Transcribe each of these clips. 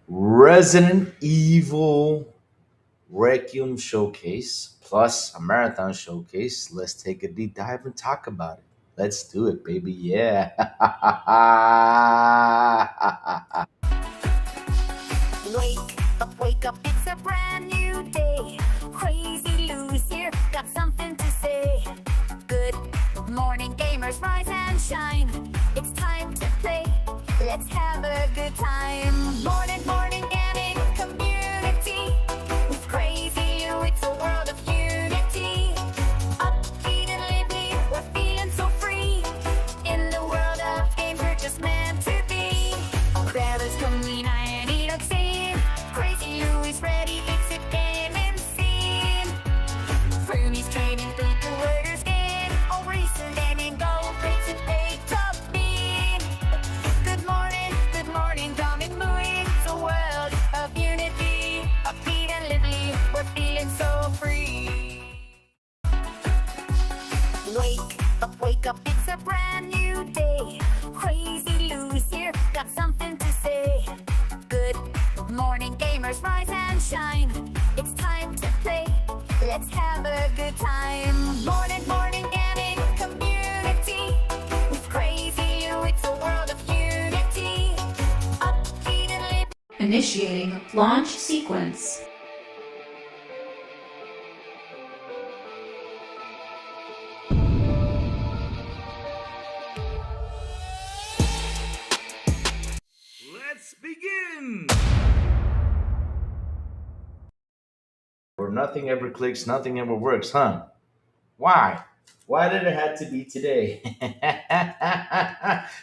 Resident Evil Requiem Showcase plus a marathon showcase. Let's take a deep dive and talk about it. Let's do it, baby. Yeah. Wake up, it's a brand new day. Crazy Lou's here, got something to say. Good morning, gamers, rise and shine. It's time to play, let's have a good time. Morning, gaming community. With Crazy Lou, it's a world of unity. Upbeat and lively, we're feeling so free. In the world of games, we're just meant to be. Brothers coming, I need a team. Crazy Lou is ready, it's a gaming scene. Fernie's trading through the warriors game. All racing, gaming, go, race and pay top beam. Good morning, coming, moving. It's a world of unity. Upbeat and lively, we're feeling so free. Wake up, it's a brand new day. Crazy Lou's here, got something to say. Good morning, gamers, rise and shine. It's time to play, let's have a good time. Morning, gaming community. With Crazy Lou, it's a world of unity. Upbeat and live. Initiating launch sequence. Let's begin. Where nothing ever clicks, nothing ever works, huh? Why? Why did it have to be today?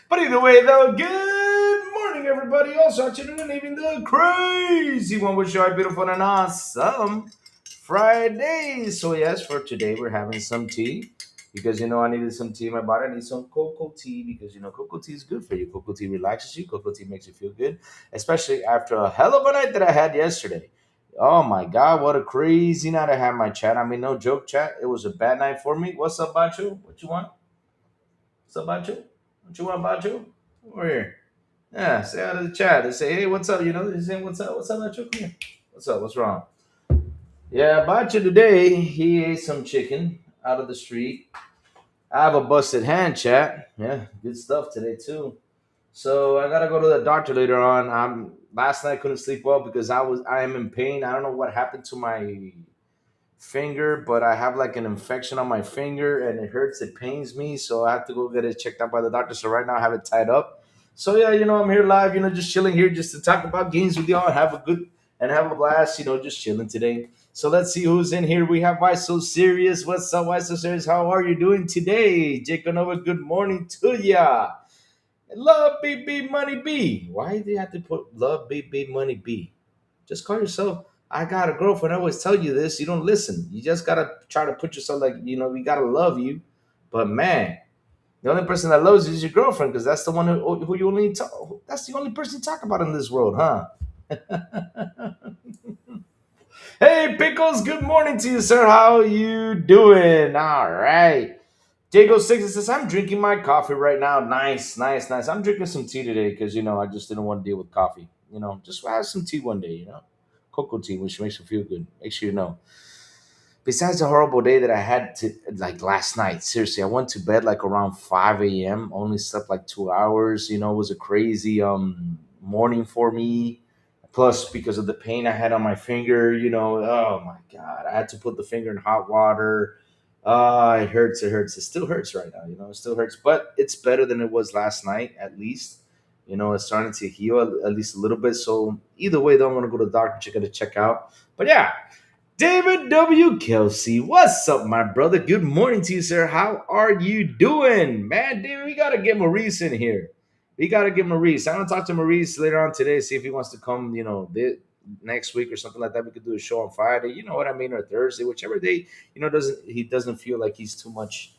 But either way, though, good morning, everybody. Also, afternoon, and even the crazy one was short, beautiful, and awesome Friday. So, yes, for today, we're having some tea because I needed some tea in my body. I need some cocoa tea because cocoa tea is good for you. Cocoa tea relaxes you, cocoa tea makes you feel good, especially after a hell of a night that I had yesterday. Oh my God, what a crazy night I had my chat. I mean, no joke, chat. It was a bad night for me. What's up, Bachu? What you want? What's up, Bachu? What you want, Bachu? Over here. Yeah, say out of the chat. They say, hey, what's up? They say, what's up? What's up, Bachu? Come here. What's up? What's wrong? Yeah, Bachu today, he ate some chicken out of the street. I have a busted hand, chat. Yeah, good stuff today, too. So I gotta go to the doctor later on. Last night I couldn't sleep well because I am in pain. I don't know what happened to my finger, but I have like an infection on my finger and it hurts. It pains me, so I have to go get it checked out by the doctor. So right now I have it tied up. So yeah, I'm here live. Just chilling here, just to talk about games with y'all and have a good and have a blast. Just chilling today. So let's see who's in here. We have Why So Serious. What's up, Why So Serious? How are you doing today? Jacob Nova, good morning to ya. Love BB Money B. Why do you have to put Love BB Money B? Just call yourself. I got a girlfriend. I always tell you this. You don't listen. You just gotta try to put yourself like we gotta love you. But man, the only person that loves you is your girlfriend because that's the one who you only talk. That's the only person you talk about in this world, huh? Hey, Pickles. Good morning to you, sir. How you doing? All right. Diego Six says, I'm drinking my coffee right now. Nice, nice, nice. I'm drinking some tea today because, I just didn't want to deal with coffee. Just have some tea one day. Cocoa tea, which makes you feel good. Make sure you know. Besides the horrible day that I had like last night, seriously, I went to bed like around 5 a.m., only slept like 2 hours. It was a crazy morning for me. Plus, because of the pain I had on my finger, oh my God, I had to put the finger in hot water. It hurts. It hurts. It still hurts right now. It still hurts, but it's better than it was last night, at least. It's starting to heal at least a little bit. So, either way, though, I'm going to go to the doctor, check out. But yeah, David W. Kelsey, what's up, my brother? Good morning to you, sir. How are you doing? Man, David, we got to get Maurice in here. We got to get Maurice. I'm going to talk to Maurice later on today, see if he wants to come, next week or something like that. We could do a show on Friday, you know what I mean, or Thursday, whichever day, doesn't feel like he's too much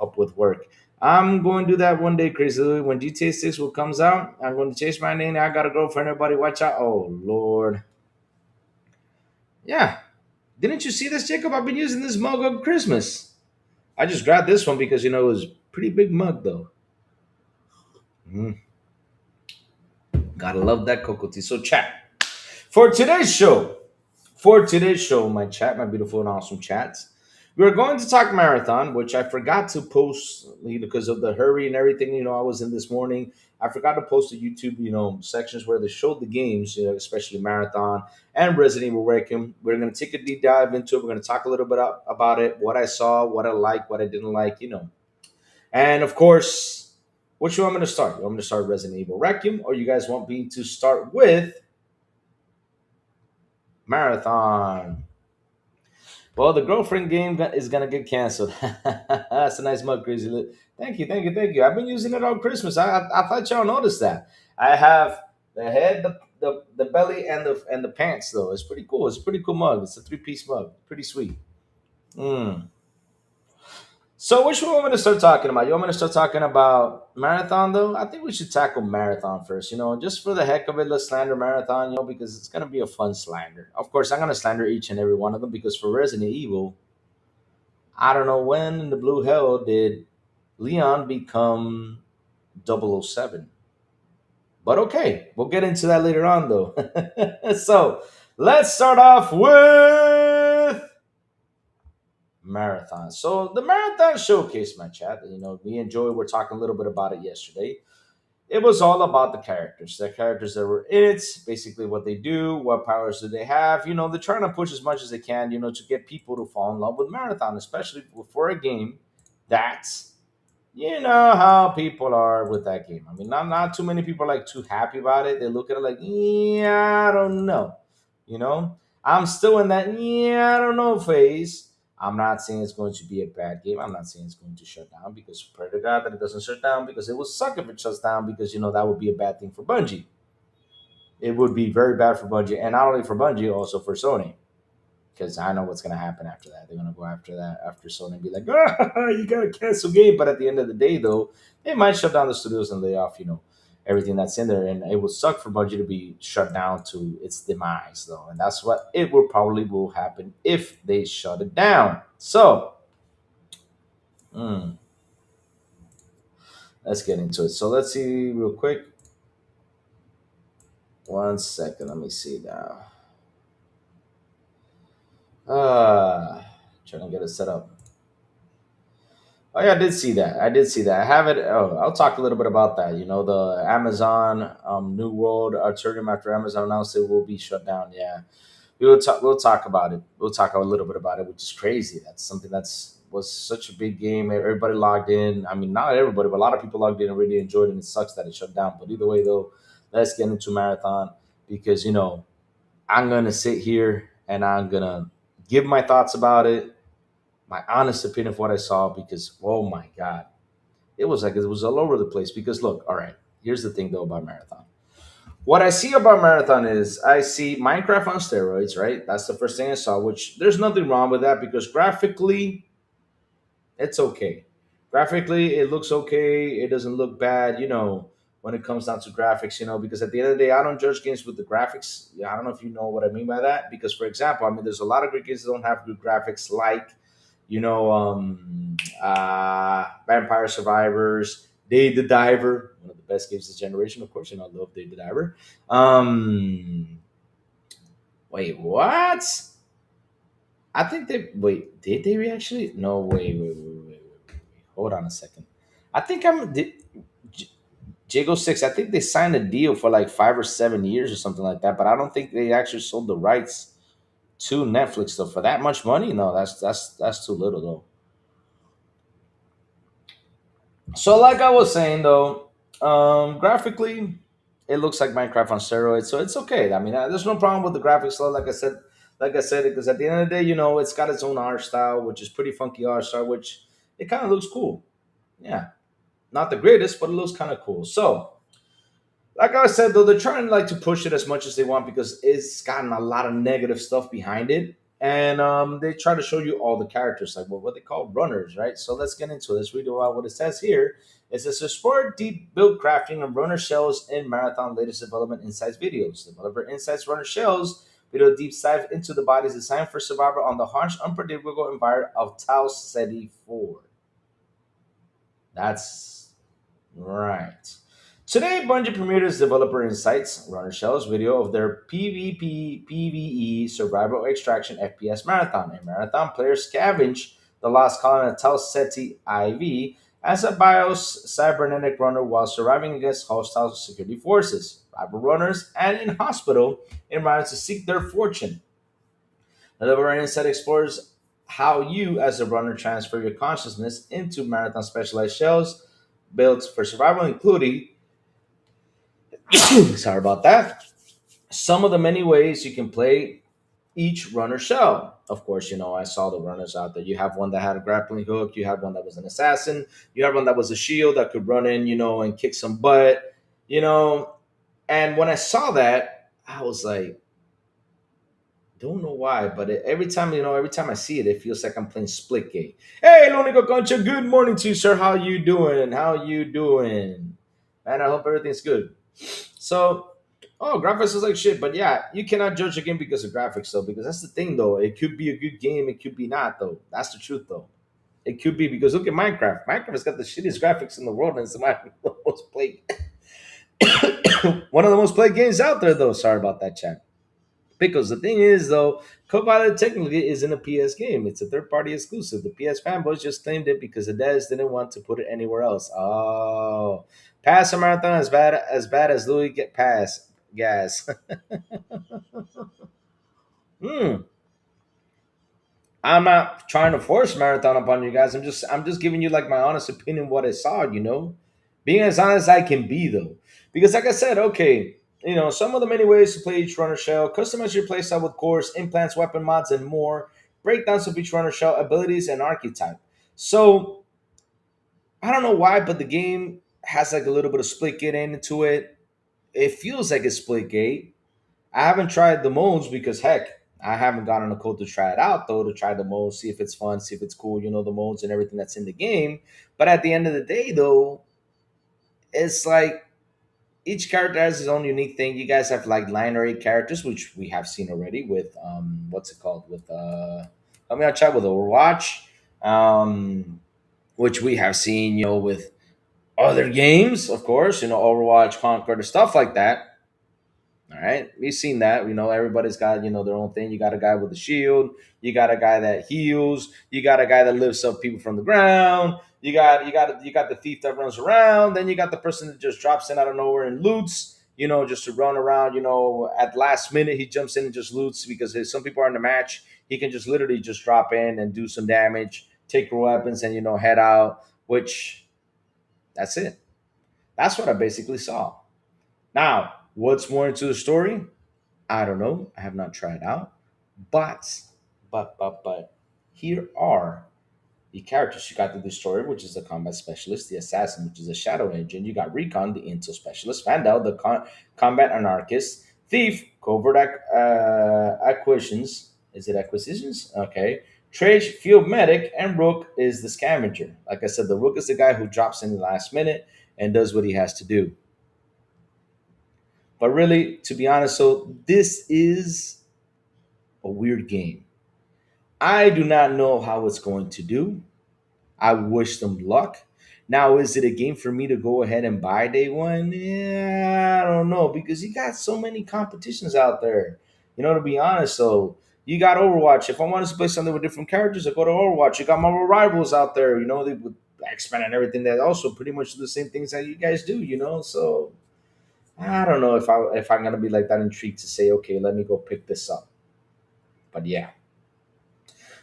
up with work. I'm going to do that one day, Chris. When GTA 6 will comes out, I'm going to change my name. I got a girlfriend. Everybody, watch out. Oh, Lord. Yeah. Didn't you see this, Jacob? I've been using this mug on Christmas. I just grabbed this one because it was a pretty big mug, though. Mhm. Gotta love that cocoa tea. So, chat. For today's show, my chat, my beautiful and awesome chats, we're going to talk marathon, which I forgot to post because of the hurry and everything. I was in this morning. I forgot to post the YouTube, sections where they showed the games, especially marathon and Resident Evil Requiem. We're going to take a deep dive into it. We're going to talk a little bit about it, what I saw, what I liked, what I didn't like. And of course, which one I'm going to start? You want me to start Resident Evil Requiem, or you guys want me to start with Marathon? Well, the girlfriend game is gonna get canceled. That's a nice mug, Crazy. Thank you, thank you, thank you. I've been using it all Christmas. I thought y'all noticed that. I have the head, the belly, and the pants though. It's pretty cool. It's a pretty cool mug. It's a three-piece mug. Pretty sweet. Mm. So which one am I going to start talking about? You want me to start talking about marathon though? I think we should tackle marathon first. Just for the heck of it, let's slander marathon. Because it's gonna be a fun slander. Of course, I'm gonna slander each and every one of them because for Resident Evil, I don't know when in the blue hell did Leon become 007. But okay, we'll get into that later on though. So let's start off with marathon. So the marathon showcase, my chat. We enjoyed. We're talking a little bit about it yesterday. It was all about the characters that were in it, basically what they do, what powers do they have. They're trying to push as much as they can, to get people to fall in love with marathon, especially for a game that's you know how people are with that game. I mean, not too many people are like too happy about it. They look at it like, yeah, I don't know. You know, I'm still in that yeah, I don't know phase. I'm not saying it's going to be a bad game. I'm not saying it's going to shut down because pray to God that it doesn't shut down because it would suck if it shuts down because that would be a bad thing for Bungie. It would be very bad for Bungie, and not only for Bungie, also for Sony because I know what's going to happen after that. They're going to go after that after Sony and be like, you got to cancel game. But at the end of the day, though, they might shut down the studios and lay off, everything that's in there. And it would suck for Bungie to be shut down to its demise, though. And that's what it will probably will happen if they shut it down. So, mm, let's get into it. So let's see real quick. One second. Let me see now. Trying to get it set up. Oh yeah, I did see that. I did see that. I have it. Oh, I'll talk a little bit about that. The Amazon New World Arterium after Amazon announced it will be shut down. Yeah, we will talk. We'll talk about it. We'll talk a little bit about it, which is crazy. That's something that's was such a big game. Everybody logged in. I mean, not everybody, but a lot of people logged in and really enjoyed it. And it sucks that it shut down. But either way, though, let's get into marathon because I'm gonna sit here and I'm gonna give my thoughts about it, my honest opinion of what I saw because oh my god, it was like it was all over the place. Because look, all right, here's the thing though about marathon. What I see about marathon is I see Minecraft on steroids, right? That's the first thing I saw, which there's nothing wrong with that because graphically it's okay. Graphically, it looks okay. It doesn't look bad, when it comes down to graphics, because at the end of the day, I don't judge games with the graphics. Yeah, I don't know if you know what I mean by that. Because, for example, I mean, there's a lot of great games that don't have good graphics, like, Vampire Survivors, Dave the Diver, one of the best games this generation. Of course, I love Dave the Diver. Wait, what? I think they wait. Did they actually? No, wait. Hold on a second. I think J- Jago Six. I think they signed a deal for like 5 or 7 years or something like that. But I don't think they actually sold the rights to Netflix though for that much money. No, that's too little though. So, like I was saying though, graphically, it looks like Minecraft on steroids, so it's okay. I mean, there's no problem with the graphics though. Like I said, because at the end of the day, it's got its own art style, which is pretty funky art style, which it kind of looks cool. Yeah, not the greatest, but it looks kind of cool. So, like I said, though, they're trying like to push it as much as they want because it's gotten a lot of negative stuff behind it, and they try to show you all the characters, like what they call runners, right? So let's get into it. Let's read about what it says here. It says support deep build crafting of runner shells in Marathon latest development insights videos. Developer insights runner shells video deep dive into the bodies designed for survival on the harsh, unpredictable environment of Tau Ceti 4. That's right. Today, Bungie premiered its Developer Insights Runner Shell's video of their PvP PvE Survival Extraction FPS Marathon. A marathon player scavenge the lost colony of Tal Ceti IV as a BIOS cybernetic runner while surviving against hostile security forces, rival runners, and in hospital environments to seek their fortune. The Developer Insight explores how you, as a runner, transfer your consciousness into marathon specialized shells built for survival, including sorry about that. Some of the many ways you can play each runner shell. Of course, I saw the runners out there. You have one that had a grappling hook, you have one that was an assassin, you have one that was a shield that could run in, and kick some butt, you know. And when I saw that, I was like, don't know why, but every time I see it, it feels like I'm playing Splitgate. Hey, Lonico Concha, good morning to you, sir. How you doing? How you doing? Man, I hope everything's good. So, oh, graphics is like shit, but yeah, you cannot judge a game because of graphics, though, because that's the thing, though. It could be a good game, it could be not, though. That's the truth, though. It could be because look at Minecraft. Minecraft has got the shittiest graphics in the world, and it's one of the most played, one of the most played games out there, though. Sorry about that, chat. Because the thing is, though, Copilot technically isn't a PS game. It's a third-party exclusive. The PS fanboys just claimed it because the devs didn't want to put it anywhere else. Oh, pass a marathon as bad as Louis get pass gas. Hmm. I'm not trying to force marathon upon you guys. I'm just giving you like my honest opinion what I saw. Being as honest as I can be though, because like I said, okay, some of the many ways to play each runner shell, customize your playstyle with cores, implants, weapon mods, and more. Breakdowns of each runner shell abilities and archetype. So I don't know why, but the game has like a little bit of split gate into it. It feels like it's split gate. I haven't tried the modes because heck, I haven't gotten a code to try it out though, to try the modes, see if it's fun, see if it's cool, the modes and everything that's in the game. But at the end of the day though, it's like each character has his own unique thing. You guys have like line rate characters, which we have seen already with what's it called? With I mean I'll chat with Overwatch. Which we have seen, with other games, of course, Overwatch, Conquer, the stuff like that. All right, we've seen that. Everybody's got their own thing. You got a guy with a shield. You got a guy that heals. You got a guy that lifts up people from the ground. You got the thief that runs around. Then you got the person that just drops in out of nowhere and loots. Just to run around. At last minute he jumps in and just loots because if some people are in the match. He can just literally just drop in and do some damage, take your weapons, and head out. Which that's it. That's what I basically saw. Now, what's more into the story? I don't know. I have not tried out. But, but, here are the characters. You got the Destroyer, which is the combat specialist, the Assassin, which is a shadow agent. You got Recon, the intel specialist, Vandal, the combat anarchist, Thief, covert acquisitions. Is it acquisitions? Okay. Trage, field medic, and Rook is the scavenger. Like I said, the Rook is the guy who drops in the last minute and does what he has to do. But really, to be honest, so this is a weird game. I do not know how it's going to do. I wish them luck. Now, is it a game for me to go ahead and buy day one? Yeah, I don't know because you got so many competitions out there. To be honest, so you got Overwatch. If I wanted to play something with different characters, I go to Overwatch. You got Marvel Rivals out there. They with X-Men and everything that also pretty much do the same things that you guys do. So I don't know if I'm gonna be like that intrigued to say, okay, let me go pick this up. But yeah.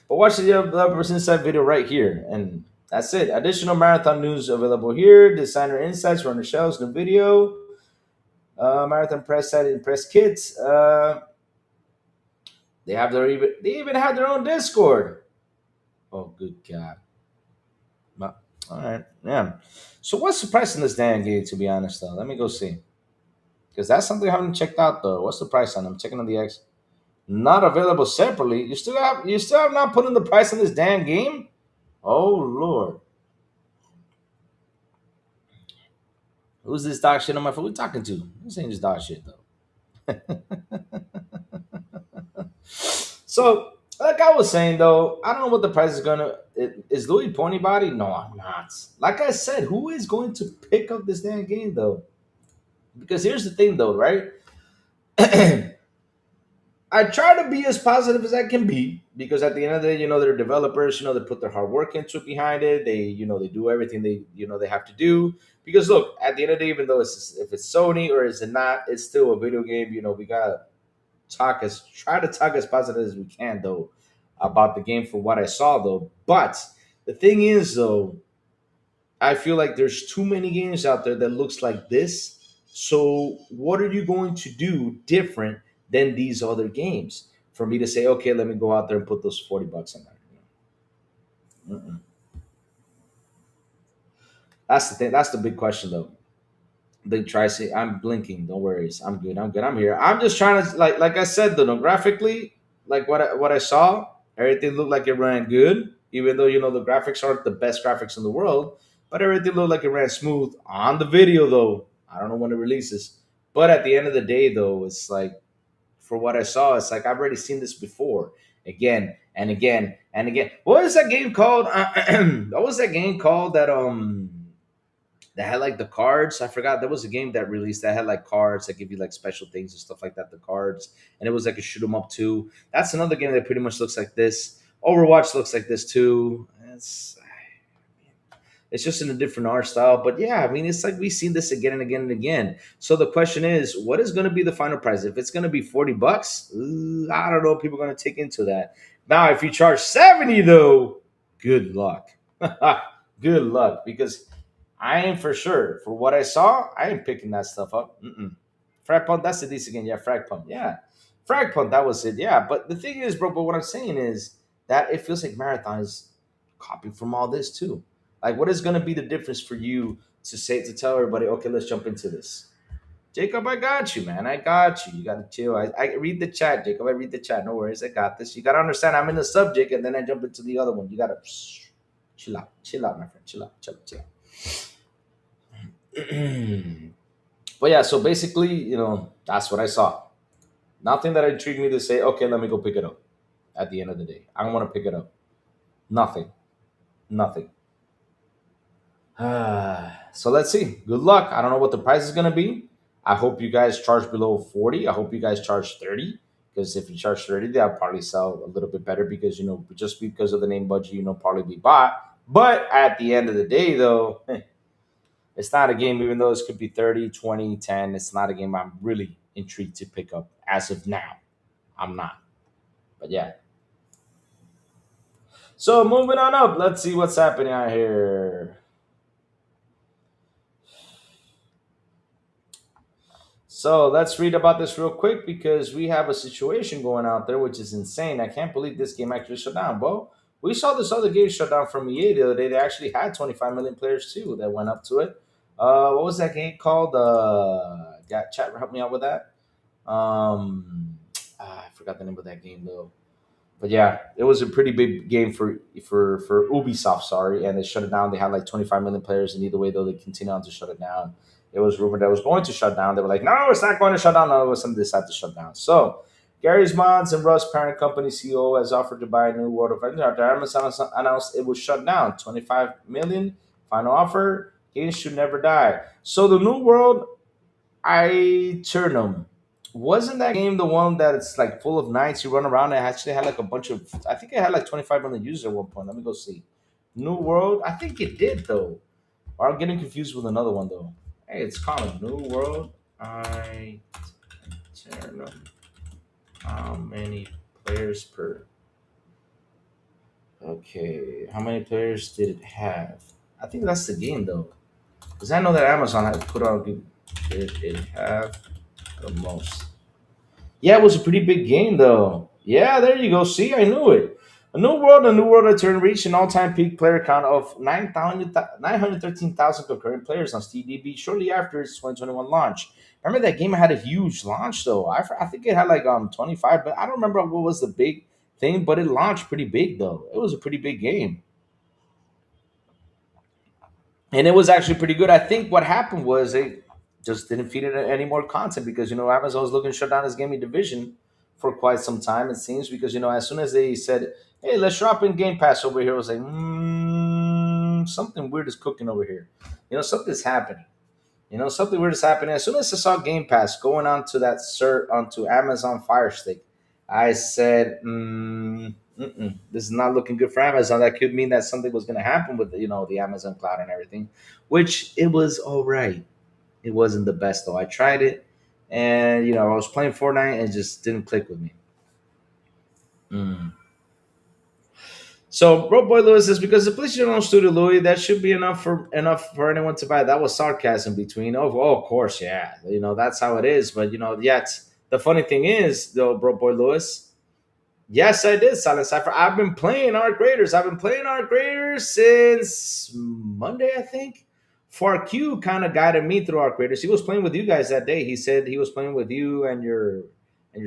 But watch the developers insight video right here, and that's it. Additional marathon news available here. Designer insights, runner shells, new video, marathon press set and press kits. They even have their own Discord. Oh, good God. All right, yeah. So what's the price in this damn game? To be honest, though, let me go see. Because that's something I haven't checked out though. What's the price on them? I'm checking on the X. Not available separately. You still have not put in the price on this damn game? Oh Lord. Who's this dog shit on my phone? Who we talking to? This ain't just dog shit though. So, like I was saying though, I don't know what the price is gonna. Is Louis Pony Body? No, I'm not. Like I said, who is going to pick up this damn game though? Because here's the thing, though, right? I try to be as positive as I can be because at the end of the day, they're developers. They put their hard work into it behind it. They do everything they have to do. Because look, at the end of the day, even though if it's Sony or is it not, it's still a video game. We gotta try to talk as positive as we can though about the game for what I saw though. But the thing is though, I feel like there's too many games out there that looks like this. So what are you going to do different than these other games for me to say, okay, let me go out there and put those $40 in there? Mm-mm. That's the thing. That's the big question though. They try to say, I'm blinking. Don't worry, I'm good. I'm good. I'm here. I'm just trying to like I said though, no, graphically, like what I saw, everything looked like it ran good. Even though the graphics aren't the best graphics in the world, but everything looked like it ran smooth on the video though. I don't know when it releases, but at the end of the day though, it's like for what I saw, it's like I've already seen this before, again and again and again. What is that game called? What was that game called that had like the cards. I forgot there was a game that released that had like cards that give you like special things and stuff like that. The cards, and it was like a shoot 'em up too. That's another game that pretty much looks like this. Overwatch looks like this too. It's just in a different art style, but yeah, I mean, it's like we've seen this again and again and again. So the question is, what is going to be the final price? If it's going to be $40, I don't know if people are going to take into that. Now, if you charge 70 though, good luck. Good luck, because I ain't for sure. For what I saw, I ain't picking that stuff up. Mm-mm. Frag Punt, that's the DC again. Yeah, Frag Punt. Yeah. Frag Punt, that was it. Yeah. But the thing is, bro, but what I'm saying is that it feels like Marathon is copying from all this too. Like, what is going to be the difference for you to tell everybody, okay, let's jump into this? Jacob, I got you, man. I got you. You got to chill. I read the chat, Jacob. I read the chat. No worries. I got this. You got to understand I'm in the subject and then I jump into the other one. You got to chill out. Chill out, my friend. Chill out. Chill out. Chill out. But yeah, so basically, that's what I saw. Nothing that intrigued me to say, okay, let me go pick it up at the end of the day. I don't want to pick it up. Nothing. Nothing. So let's see. Good luck. I don't know what the price is going to be. I hope you guys charge below 40. I hope you guys charge 30. Because if you charge 30, they'll probably sell a little bit better because, just because of the name budget, probably be bought. But at the end of the day, though, it's not a game, even though it could be 30, 20, 10. It's not a game I'm really intrigued to pick up as of now. I'm not. But yeah. So moving on up, let's see what's happening out here. So let's read about this real quick because we have a situation going out there which is insane. I can't believe this game actually shut down, bro. We saw this other game shut down from EA the other day. They actually had 25 million players too that went up to it. What was that game called? Got chat help me out with that. I forgot the name of that game though. But yeah, it was a pretty big game for Ubisoft. Sorry, and they shut it down. They had like 25 million players, and either way though, they continued on to shut it down. It was rumored that it was going to shut down. They were like, no, it's not going to shut down. No, it was something they decided to shut down. So Gary's Mods and Russ, parent company CEO, has offered to buy a new World of Warcraft. After Amazon announced it was shut down. 25 million final offer. Games should never die. So the new world, I turn them. Wasn't that game the one that it's like full of knights? You run around. It actually had like a bunch of. I think it had like 25 million users at one point. Let me go see. New World. I think it did though. Or I'm getting confused with another one though. Hey, it's common. New World. I turn them. How many players per? Okay. How many players did it have? I think that's the game though. Because I know that Amazon had put out. Did it have the most? Yeah, it was a pretty big game, though. Yeah, there you go. See, I knew it. A New World Return reached an all-time peak player count of 913,000 concurrent players on SteamDB shortly after its 2021 launch. Remember that game had a huge launch, though. I think it had like 25, but I don't remember what was the big thing. But it launched pretty big, though. It was a pretty big game, and it was actually pretty good. I think what happened was they just didn't feed it any more content because Amazon was looking to shut down his gaming division for quite some time. It seems because as soon as they said, "Hey, let's drop in Game Pass over here," it was like something weird is cooking over here. Something's happening. Something weird is happening. As soon as I saw Game Pass going onto that cert onto Amazon Fire Stick, I said, "This is not looking good for Amazon." That could mean that something was going to happen with the Amazon cloud and everything, which it was all right. It wasn't the best though. I tried it, and I was playing Fortnite and it just didn't click with me. Mm. So, Bro Boy Lewis says because the PlayStation owns Studio Louis, that should be enough for anyone to buy. That was sarcasm between. Oh, of course, yeah. That's how it is. But the funny thing is, though, Bro Boy Lewis. Yes, I did, Silent Cipher. I've been playing Arc Raiders. I've been playing Arc Raiders since Monday, I think. For Q kind of guided me through Arc Raiders. He was playing with you guys that day. He said he was playing with you and your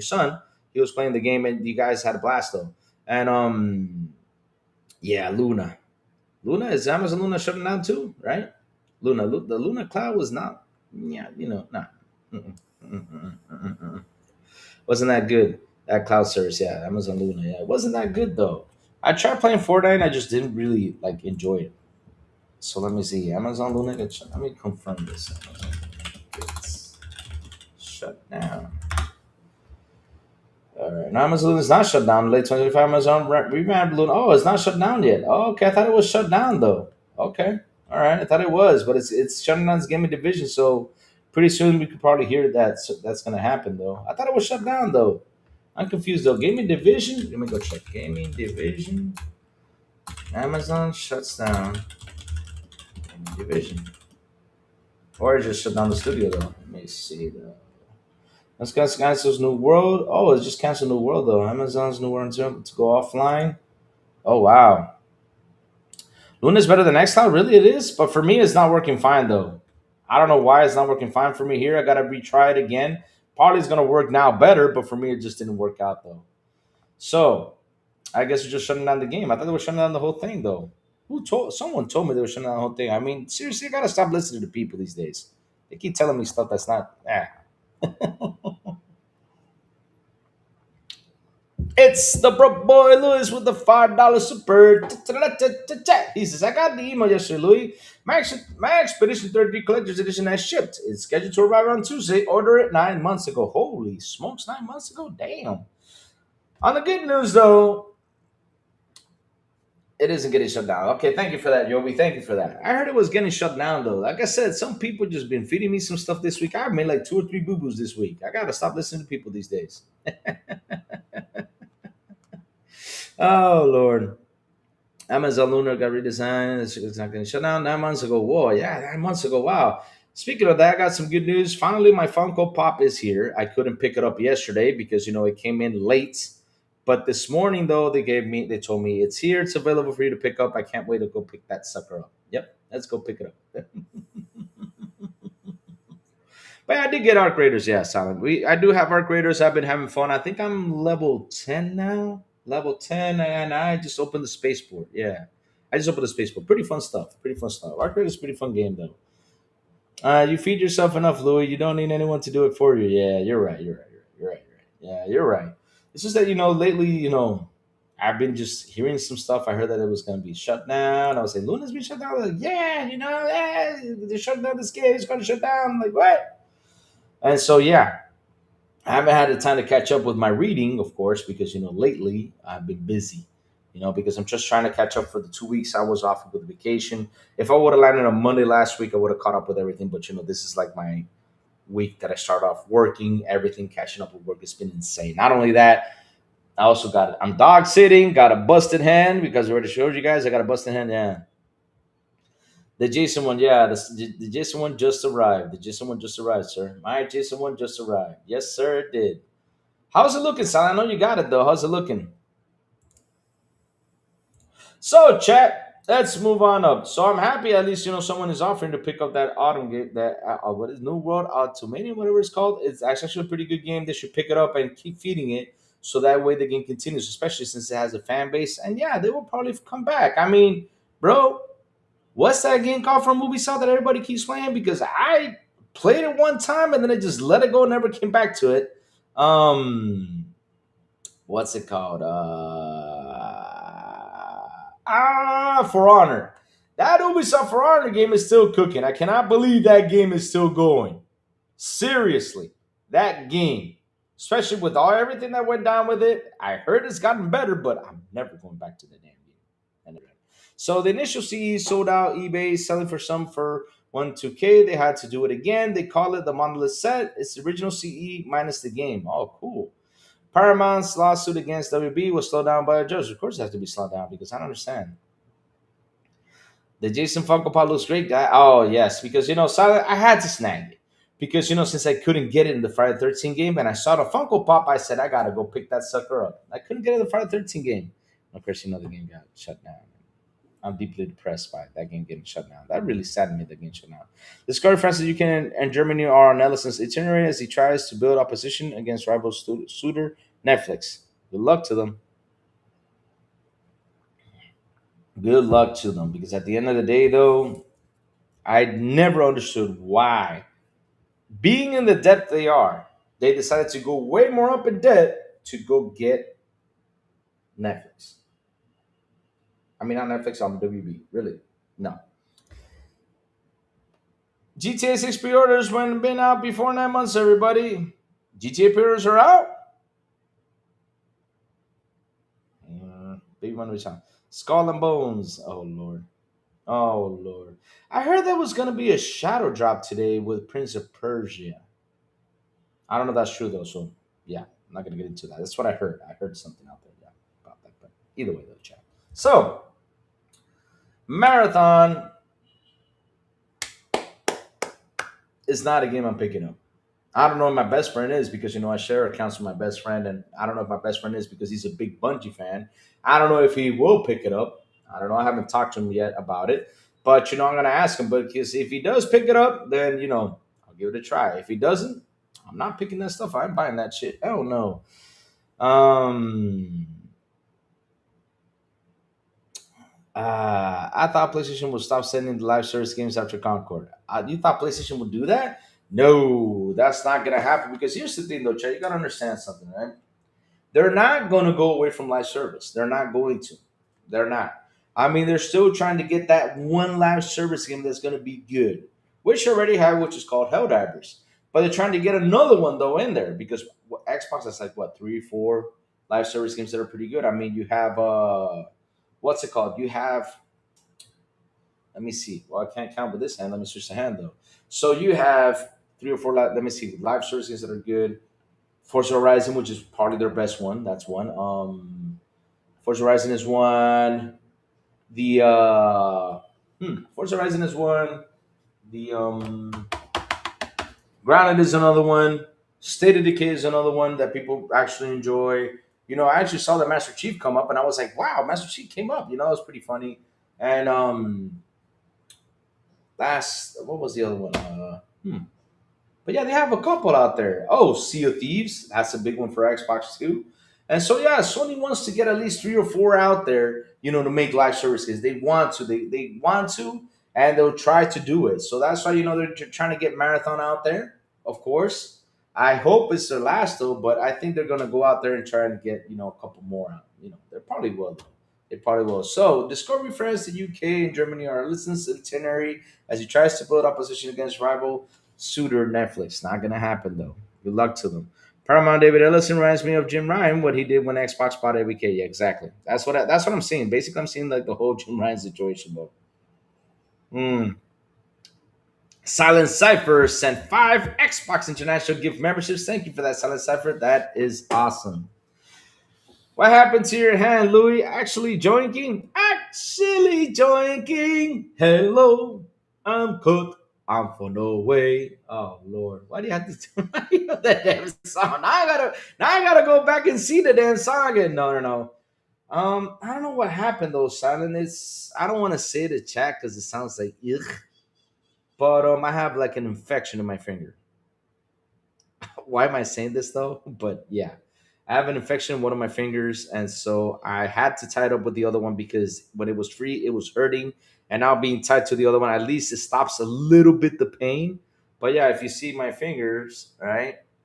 son. He was playing the game, and you guys had a blast though. And yeah, Luna. Luna is Amazon Luna shutting down too, right? The Luna Cloud was not. Yeah, not. Mm-mm, mm-mm, mm-mm, mm-mm, mm-mm. Wasn't that good? That cloud service, yeah, Amazon Luna, yeah, it wasn't that good though. I tried playing Fortnite, and I just didn't really like enjoy it. So let me see, Amazon Luna. Let me confirm this. Amazon Luna gets shut down. All right, now Amazon Luna is not shut down. Late 2025 Amazon revamped Luna. Oh, it's not shut down yet. Oh, okay, I thought it was shut down though. Okay, all right, I thought it was, but it's shutting down its gaming division. So pretty soon we could probably hear that. So that's gonna happen though. I thought it was shut down though. I'm confused though. Gaming division. Let me go check. Gaming division. Amazon shuts down gaming division, or it just shut down the studio though. Let me see though. Let's cancels New World. Oh, it's just canceled New World though. Amazon's New World to go offline. Oh wow. Luna's better than xCloud. Really, it is. But for me, it's not working fine though. I don't know why it's not working fine for me here. I gotta retry it again. Probably it's gonna work now better, but for me, it just didn't work out though. So I guess we're just shutting down the game. I thought they were shutting down the whole thing, though. Someone told me they were shutting down the whole thing. I mean, seriously, I gotta stop listening to people these days. They keep telling me stuff that's not. It's the broke boy Louis with the $5 super. He says, I got the email yesterday, Louis. My Expedition 30 Collector's Edition has shipped. It's scheduled to arrive on Tuesday. Order it 9 months ago. Holy smokes, 9 months ago? Damn. On the good news, though, it isn't getting shut down. Okay, thank you for that, Yobi. Thank you for that. I heard it was getting shut down though. Like I said, some people just been feeding me some stuff this week. I've made like 2 or 3 boo boos this week. I gotta stop listening to people these days. Oh Lord. Amazon Lunar got redesigned. It's not getting shut down 9 months ago. Whoa, yeah, 9 months ago. Wow. Speaking of that, I got some good news. Finally, my Funko Pop is here. I couldn't pick it up yesterday because it came in late. But this morning, though, they told me it's here. It's available for you to pick up. I can't wait to go pick that sucker up. Yep, let's go pick it up. But I did get Arc Raiders. Yeah, Silent. I do have Arc Raiders. I've been having fun. I think I'm level 10 now. Level 10, and I just opened the spaceport. Yeah, I just opened the spaceport. Pretty fun stuff. Pretty fun stuff. Arc Raiders is a pretty fun game though. You feed yourself enough, Louis. You don't need anyone to do it for you. Yeah, you're right. You're right. You're right. You're right. Yeah, you're right. It's just that lately, I've been just hearing some stuff. I heard that it was going to be shut down. I was saying, Luna's been shut down. Like, yeah, they're shutting down this game. It's going to shut down. I'm like, what? And so, yeah, I haven't had the time to catch up with my reading, of course, because, lately I've been busy, because I'm just trying to catch up for the 2 weeks I was off with the vacation. If I would have landed on Monday last week, I would have caught up with everything. But, this is like my week that I start off working, everything catching up with work. It's been insane. Not only that, I'm dog sitting, got a busted hand because I already showed you guys I got a busted hand. Yeah. The Jason one, yeah, the Jason one just arrived. The Jason one just arrived, sir. My Jason one just arrived. Yes, sir, it did. How's it looking, Sal? I know you got it though. How's it looking? So, chat, let's move on up. So I'm happy at least someone is offering to pick up that autumn game, that what is New World Automania, whatever it's called. It's actually a pretty good game. They should pick it up and keep feeding it, so that way the game continues, especially since it has a fan base. And yeah, they will probably come back. I mean, bro, what's that game called from Ubisoft that everybody keeps playing? Because I played it one time and then I just let it go, never came back to it. What's it called? For Honor. That Ubisoft For Honor game is still cooking. I cannot believe that game is still going. Seriously, that game, especially with all everything that went down with it, I heard it's gotten better, but I'm never going back to the damn game. So the initial CE sold out. eBay selling for some for 1 2K. They had to do it again. They call it the Monolith set. It's the original CE minus the game. Oh, cool. Paramount's lawsuit against WB was slowed down by a judge. Of course, it has to be slowed down because I don't understand. The Jason Funko Pop looks great, guy. Oh yes, because Silent, I had to snag it because since I couldn't get it in the Friday 13 game, and I saw the Funko Pop, I said I gotta go pick that sucker up. I couldn't get it in the Friday 13 game. Of course, the game got shut down. I'm deeply depressed by that game getting shut down. That really saddened me. The game shut down. Discovery Francis UK and Germany are on Ellison's itinerary as he tries to build opposition against rival suitor Netflix. Good luck to them. Good luck to them because at the end of the day, though, I never understood why, being in the debt they are, they decided to go way more up in debt to go get Netflix. I mean, not Netflix, on WB. Really? No. GTA 6 pre-orders when been out before 9 months, everybody. GTA pre-orders are out. Baby Money Time. Skull and Bones. Oh, Lord. Oh, Lord. I heard there was going to be a shadow drop today with Prince of Persia. I don't know if that's true, though. So, yeah, I'm not going to get into that. That's what I heard. I heard something out there, yeah, about that. But either way, though, chat. So, Marathon is not a game I'm picking up. I don't know who my best friend is because I share accounts with my best friend, and I don't know if my best friend is because he's a big Bungie fan. I don't know if he will pick it up. I don't know. I haven't talked to him yet about it, but I'm gonna ask him. But because if he does pick it up, then I'll give it a try. If he doesn't, I'm not picking that stuff. I'm buying that shit. Hell no. Um, I thought PlayStation would stop sending the live service games after Concord. You thought PlayStation would do that? No, that's not gonna happen because here's the thing, though, Chad. You gotta understand something, right? They're not gonna go away from live service. They're not going to. They're not. I mean, they're still trying to get that one live service game that's gonna be good, which you already have, which is called Helldivers. But they're trying to get another one though in there because Xbox has like what 3, 4 live service games that are pretty good. I mean, you have what's it called? You have, let me see. Well, I can't count with this hand. Let me switch the hand though. So you have 3 or 4. Let me see live services that are good. Forza Horizon, which is probably their best one. That's one. Forza Horizon is one. The Forza Horizon is one. The Grounded is another one. State of Decay is another one that people actually enjoy. I actually saw the Master Chief come up, and I was like, "Wow, Master Chief came up!" It was pretty funny. And last, what was the other one? But yeah, they have a couple out there. Oh, Sea of Thieves. That's a big one for Xbox too. And so yeah, Sony wants to get at least 3 or 4 out there, to make live services. They want to. They want to, and they'll try to do it. So that's why they're trying to get Marathon out there. Of course, I hope it's their last though, but I think they're gonna go out there and try and get a couple more out. They probably will. Though. They probably will. So Discovery France, the UK and Germany are listening to itinerary as he tries to build opposition against rival suitor Netflix. Not gonna happen though. Good luck to them. Paramount David Ellison reminds me of Jim Ryan, what he did when Xbox bought ABK. Yeah, exactly. That's what I'm seeing. Basically, I'm seeing like the whole Jim Ryan situation though. Silent Cipher sent 5 Xbox International gift memberships. Thank you for that, Silent Cipher. That is awesome. What happened to your hand, Louis? Actually joinking? Actually joinking. Hello, I'm cooked. I'm for no way. Oh Lord, why do you have to do that damn song? Now I gotta go back and see the damn song again. No, no, no. I don't know what happened though, Silent. I don't want to say the chat because it sounds like ugh. But I have like an infection in my finger. Why am I saying this though? But yeah, I have an infection in one of my fingers, and so I had to tie it up with the other one because when it was free, it was hurting, and now being tied to the other one, at least it stops a little bit the pain. But yeah, if you see my fingers, right,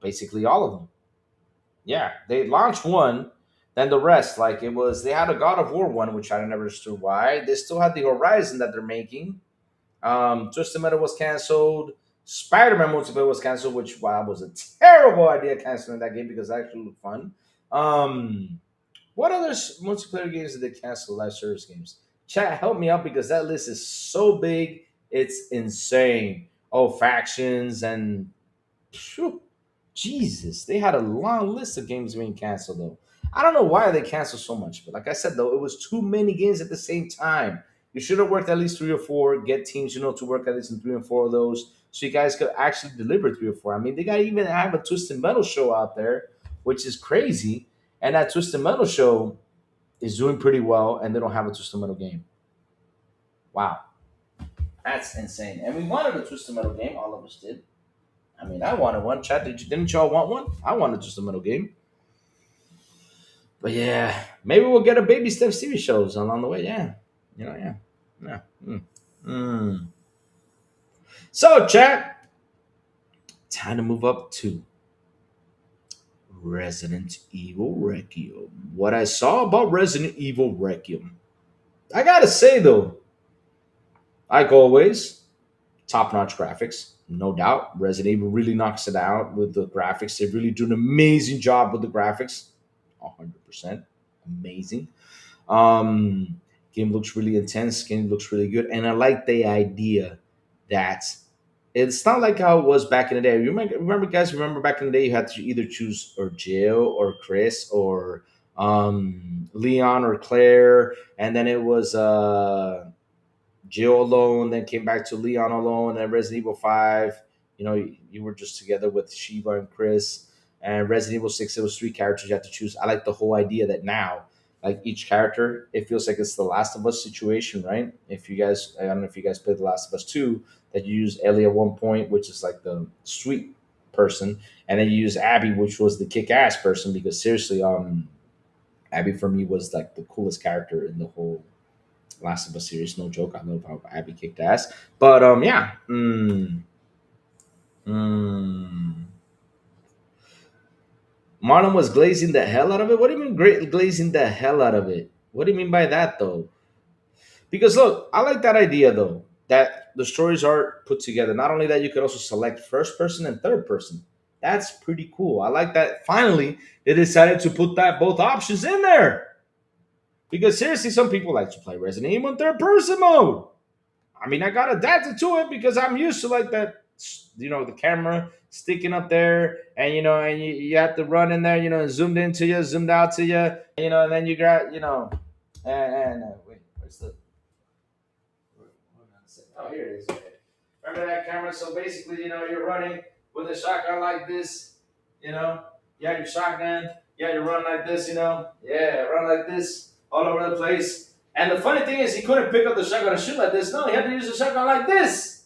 basically all of them. Yeah, they launched one, then the rest, like it was, they had a God of War one, which I never understood why. They still had the Horizon that they're making. Twisted Metal was canceled. Spider-Man multiplayer was canceled, which wow was a terrible idea canceling that game because it actually looked fun. Um, what other multiplayer games did they cancel? Live service games. Chat, help me out because that list is so big, it's insane. Oh, factions and phew, Jesus, they had a long list of games being canceled though. I don't know why they canceled so much, but like I said though, it was too many games at the same time. You should have worked at least three or four. Get teams, to work at least in three and four of those, so you guys could actually deliver three or four. I mean, they got even have a Twisted Metal show out there, which is crazy. And that Twisted Metal show is doing pretty well, and they don't have a Twisted Metal game. Wow, that's insane. And we wanted a Twisted Metal game. All of us did. I mean, I wanted one. Chat, didn't y'all want one? I wanted just a middle game. But yeah, maybe we'll get a baby steps TV shows along the way. Yeah, yeah, yeah. Mm. So, chat, time to move up to Resident Evil Requiem. What I saw about Resident Evil Requiem, I gotta say though, like always, top-notch graphics, no doubt. Resident Evil really knocks it out with the graphics. They really do an amazing job with the graphics. 100% amazing. Game looks really intense. Game looks really good, and I like the idea that it's not like how it was back in the day. You remember, guys? Remember back in the day, you had to either choose or Jill or Chris or Leon or Claire, and then it was Jill alone, then came back to Leon alone, and Resident Evil 5, you were just together with Shiva and Chris. And Resident Evil 6, it was three characters you had to choose. I like the whole idea that now, like each character, it feels like it's the Last of Us situation, right? If you guys, I don't know if you guys played The Last of Us 2, that you use Ellie at one point, which is like the sweet person, and then you use Abby, which was the kick ass person, because seriously, Abby for me was like the coolest character in the whole Last of Us series, no joke. I love how Abby kicked ass. But yeah. Marlon was glazing the hell out of it. What do you mean glazing the hell out of it? What do you mean by that though? Because look, I like that idea though. That the stories are put together. Not only that, you could also select first person and third person. That's pretty cool. I like that. Finally, they decided to put that both options in there. Because seriously, some people like to play Resident Evil in third person mode. I mean, I got adapted to it because I'm used to like that, the camera sticking up there, and and you have to run in there, zoomed into you, zoomed out to you, and then you got, and wait, where's the? Hold on a second. Oh, here it is. Okay. Remember that camera? So basically, you're running with a shotgun like this, you have your shotgun, you run like this, run like this all over the place. And the funny thing is, he couldn't pick up the shotgun and shoot like this. No, he had to use the shotgun like this.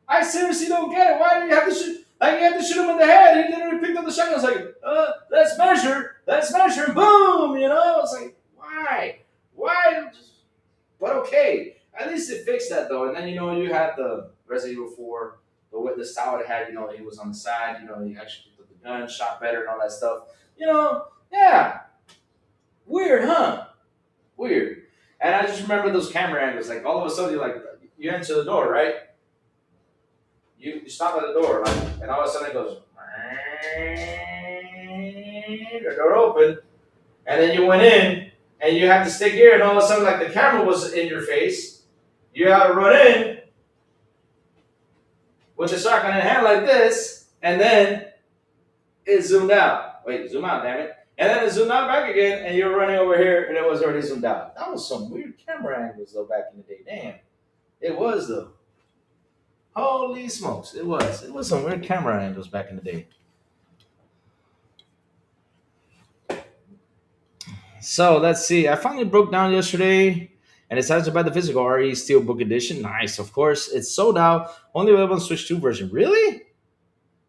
I seriously don't get it. Why do you have to shoot? Like, you have to shoot him in the head. He literally picked up the shotgun. It's like, let's measure, and boom, It's like, why? Why? But okay. At least it fixed that, though. And then, you had the Resident Evil 4, the style it had, he was on the side, he actually picked up the gun, shot better, and all that stuff. Yeah. Weird, huh? Weird. And I just remember those camera angles. Like, all of a sudden, you enter the door, right? You stop at the door, and all of a sudden it goes, the door open, and then you went in, and you have to stick here, and all of a sudden, like, the camera was in your face. You have to run in with the shotgun in hand like this, and then it zoomed out. Wait, zoom out, damn it. And then it zoomed out back again, and you're running over here, and it was already zoomed out. That was some weird camera angles, though, back in the day. Damn. It was, though. Holy smokes. It was. It was some weird camera angles back in the day. So, let's see. I finally broke down yesterday and decided to buy the physical RE Steelbook Edition. Nice, of course. It's sold out. Only available on Switch 2 version. Really?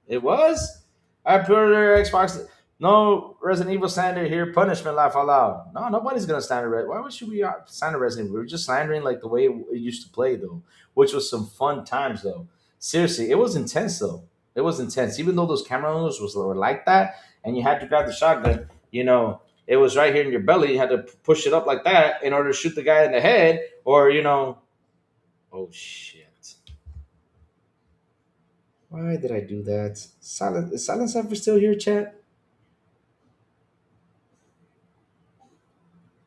It was? I pre-ordered Xbox. No Resident Evil slander here. Punishment, laugh out loud. No, nobody's gonna slander it. Why would we slander Resident Evil? We were just slandering like the way it used to play though, which was some fun times though. Seriously, it was intense though. It was intense. Even though those camera angles were like that, and you had to grab the shotgun, it was right here in your belly. You had to push it up like that in order to shoot the guy in the head, or oh shit. Why did I do that? Is Silence ever still here, chat?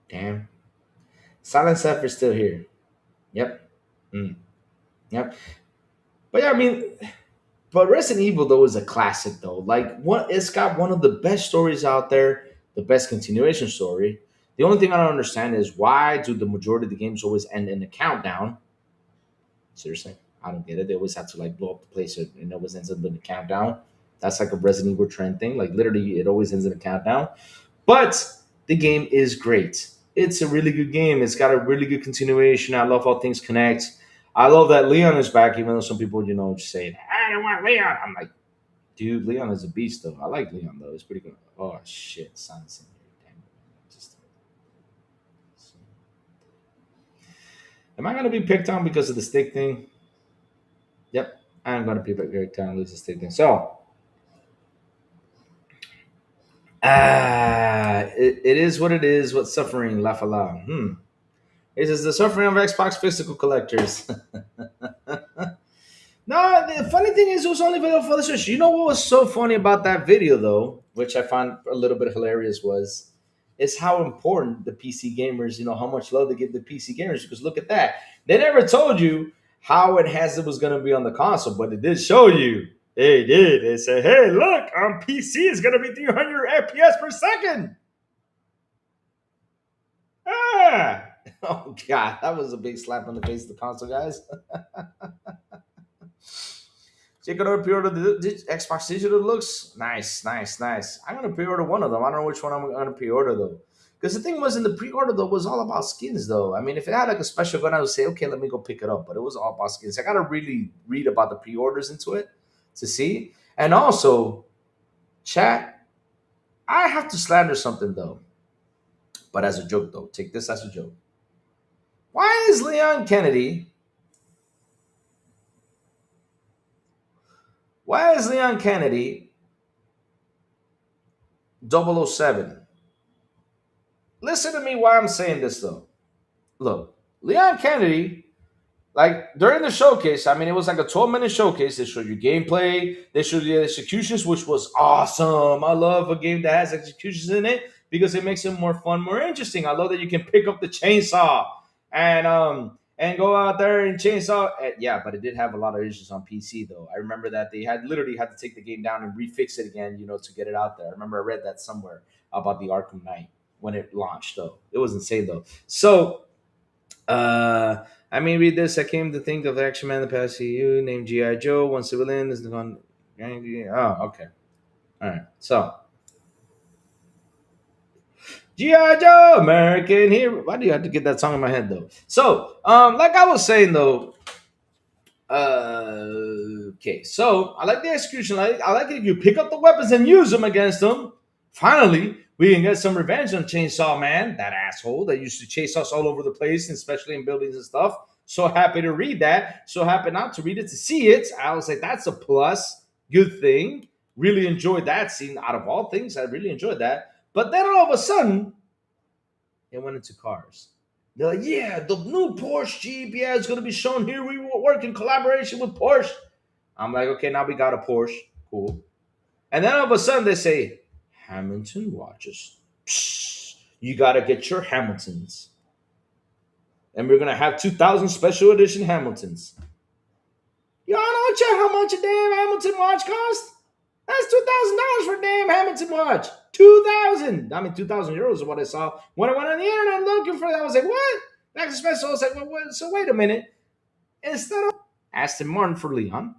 Damn. Silence ever still here. Yep. Mm, yep. But yeah, I mean, but Resident Evil though is a classic though. Like what it's got one of the best stories out there, the best continuation story. The only thing I don't understand is why do the majority of the games always end in a countdown? Seriously, I don't get it. They always have to like blow up the place and it always ends up in a countdown. That's like a Resident Evil trend thing. Like literally, it always ends in a countdown. But the game is great. It's a really good game. It's got a really good continuation. I love how things connect. I love that Leon is back, even though some people, just saying, I don't want Leon. I'm like, dude, Leon is a beast, though. I like Leon, though. It's pretty good. Oh, shit. Sounds in here. Damn it. Just, am I going to be picked on because of the stick thing? Yep. I'm going to be picked on because of the stick thing. So, it is what it is. What suffering, laugh aloud. It is the suffering of Xbox physical collectors. No, the funny thing is, it was only available for the Switch. You know what was so funny about that video, though, which I found a little bit hilarious, is how important the PC gamers, how much love they give the PC gamers. Because look at that, they never told you how enhanced it was going to be on the console, but it did show you. They did. They said, "Hey, look, on PC it's going to be 300 FPS per second." Ah, oh god, that was a big slap on the face of the console, guys. Check out our pre-order the Xbox Digital looks nice, nice, nice. I'm gonna pre-order one of them. I don't know which one I'm gonna pre-order though, because the thing was in the pre-order though was all about skins though. I mean, if it had like a special gun, I would say okay, let me go pick it up. But it was all about skins. I gotta really read about the pre-orders into it to see. And also, chat, I have to slander something though, but as a joke though. Take this as a joke. Why is Leon Kennedy? Why is Leon Kennedy 007? Listen to me why I'm saying this though. Look, Leon Kennedy, like during the showcase, I mean, it was like a 12-minute showcase. They showed you gameplay, they showed you the executions, which was awesome. I love a game that has executions in it because it makes it more fun, more interesting. I love that you can pick up the chainsaw and go out there and chainsaw. Yeah, but it did have a lot of issues on PC though. I remember that they had literally had to take the game down and refix it again, to get it out there. I remember I read that somewhere about the Arkham Knight when it launched though. It was insane though. So I mean, read this. I came to think of Action Man in the past CU named G.I. Joe. One civilian is gone. Oh, okay. All right. So, G.I. Joe, American Hero. Why do you have to get that song in my head, though? So, like I was saying, though, okay. So, I like the execution. I like it if you pick up the weapons and use them against them. Finally, we can get some revenge on Chainsaw Man, that asshole that used to chase us all over the place, especially in buildings and stuff. So happy to read that. So happy not to read it, to see it. I was like, that's a plus. Good thing. Really enjoyed that scene. Out of all things, I really enjoyed that. But then all of a sudden, it went into cars. They're like, yeah, the new Porsche Jeep, yeah, it's going to be shown here. We work in collaboration with Porsche. I'm like, okay, now we got a Porsche. Cool. And then all of a sudden they say, Hamilton watches. Psst, you got to get your Hamiltons. And we're going to have 2,000 special edition Hamiltons. Y'all know how much a damn Hamilton watch cost? That's $2,000 for a damn Hamilton watch. 2,000. I mean, 2,000 euros is what I saw. When I went on the internet looking for that, I was like, what? That's special. I was like, well, so wait a minute. Instead of Aston Martin for Leon,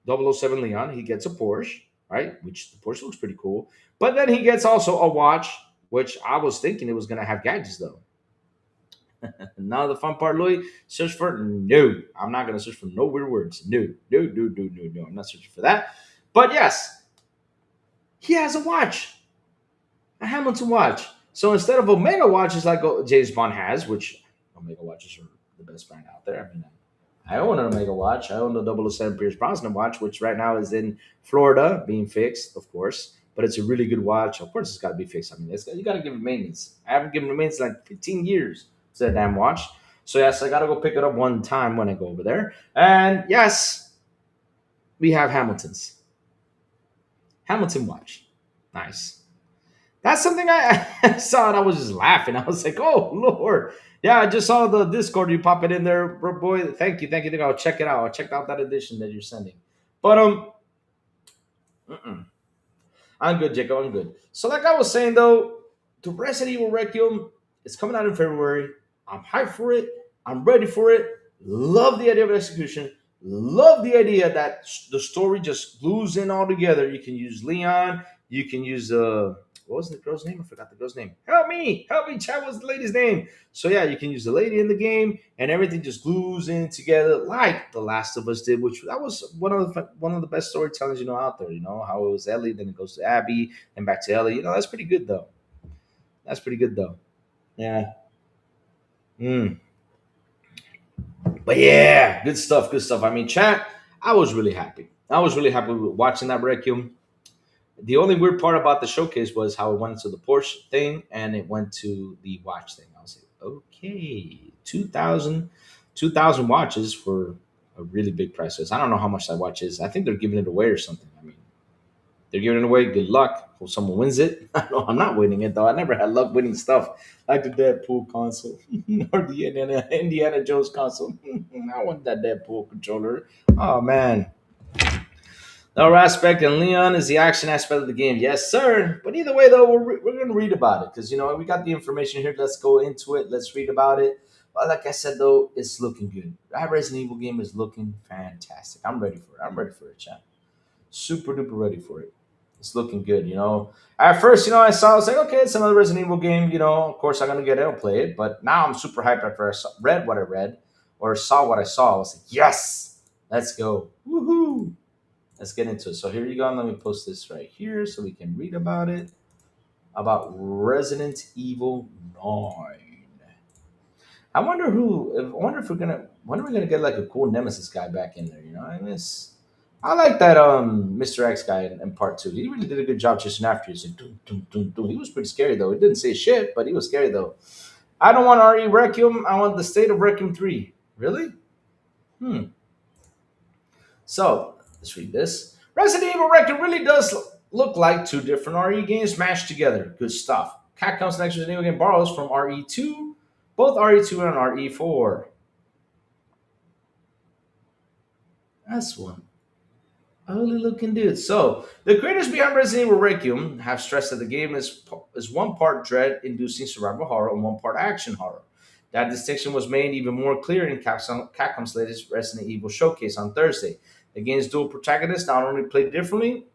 007 Leon, he gets a Porsche, right? Which the Porsche looks pretty cool. But then he gets also a watch, which I was thinking it was going to have gadgets, though. Now the fun part, Louis, search for no. I'm not going to search for no weird words. No. I'm not searching for that. But yes, he has a watch, a Hamilton watch. So instead of Omega watches like James Bond has, which Omega watches are the best brand out there. I mean, I own an Omega watch. I own the 007 Pierce Brosnan watch, which right now is in Florida being fixed, of course. But it's a really good watch. Of course, it's got to be fixed. I mean, you got to give it maintenance. I haven't given it maintenance in like 15 years. It's that damn watch. So, yes, I got to go pick it up one time when I go over there. And yes, we have Hamilton's. Hamilton watch. Nice. That's something I saw and I was just laughing. I was like, oh, Lord. Yeah, I just saw the Discord. You pop it in there, bro, boy. Thank you. Thank you. I'll check it out. I'll check out that edition that you're sending. But, mm-mm. I'm good, Jacob. I'm good. So, like I was saying, though, the Resident Evil Requiem is coming out in February. I'm hyped for it. I'm ready for it. Love the idea of execution. Love the idea that the story just glues in all together. You can use Leon. You can use what was the girl's name? I forgot the girl's name. Help me! Chat was the lady's name. So yeah, you can use the lady in the game, and everything just glues in together like The Last of Us did, which that was one of the best storytellings out there. You know how it was Ellie, then it goes to Abby, and back to Ellie. That's pretty good though. That's pretty good though. Yeah. Mm. But yeah, good stuff. Good stuff. I mean, chat. I was really happy. I was really happy with watching that Requiem. The only weird part about the showcase was how it went to the Porsche thing and it went to the watch thing. I was like, okay, 2,000 watches for a really big price. I don't know how much that watch is. I think they're giving it away or something. I mean, they're giving it away. Good luck. Hope someone wins it. I know I'm not winning it though. I never had luck winning stuff like the Deadpool console or the Indiana Jones console. I want that Deadpool controller. Oh man. The horror aspect and Leon is the action aspect of the game. Yes, sir. But either way, though, we're going to read about it because, we got the information here. Let's go into it. Let's read about it. But like I said, though, it's looking good. That Resident Evil game is looking fantastic. I'm ready for it. I'm ready for it, champ. Super duper ready for it. It's looking good. At first, I was like, okay, it's another Resident Evil game. Of course, I'm going to get it. I'll play it. But now I'm super hyped after read what I read or saw what I saw. I was like, yes, let's go. Woohoo. Let's get into it. So here you go. Let me post this right here so we can read about it. About Resident Evil 9. I wonder if we're gonna when are we gonna get like a cool Nemesis guy back in there, I like that Mr. X guy in part two. He really did a good job chasing after you. Like, dun, dun, dun, dun. He was pretty scary though. He didn't say shit, but he was scary though. I don't want RE Requiem, I want the state of Requiem 3. Really? Hmm. So let's read this. Resident Evil Requiem really does look like two different RE games mashed together. Good stuff. Capcom's next Resident Evil game borrows from RE2, both RE2 and RE4. That's one ugly looking dude. So, the creators behind Resident Evil Requiem have stressed that the game is one part dread inducing survival horror and one part action horror. That distinction was made even more clear in Capcom's latest Resident Evil showcase on Thursday. The game's dual protagonists not only play differently,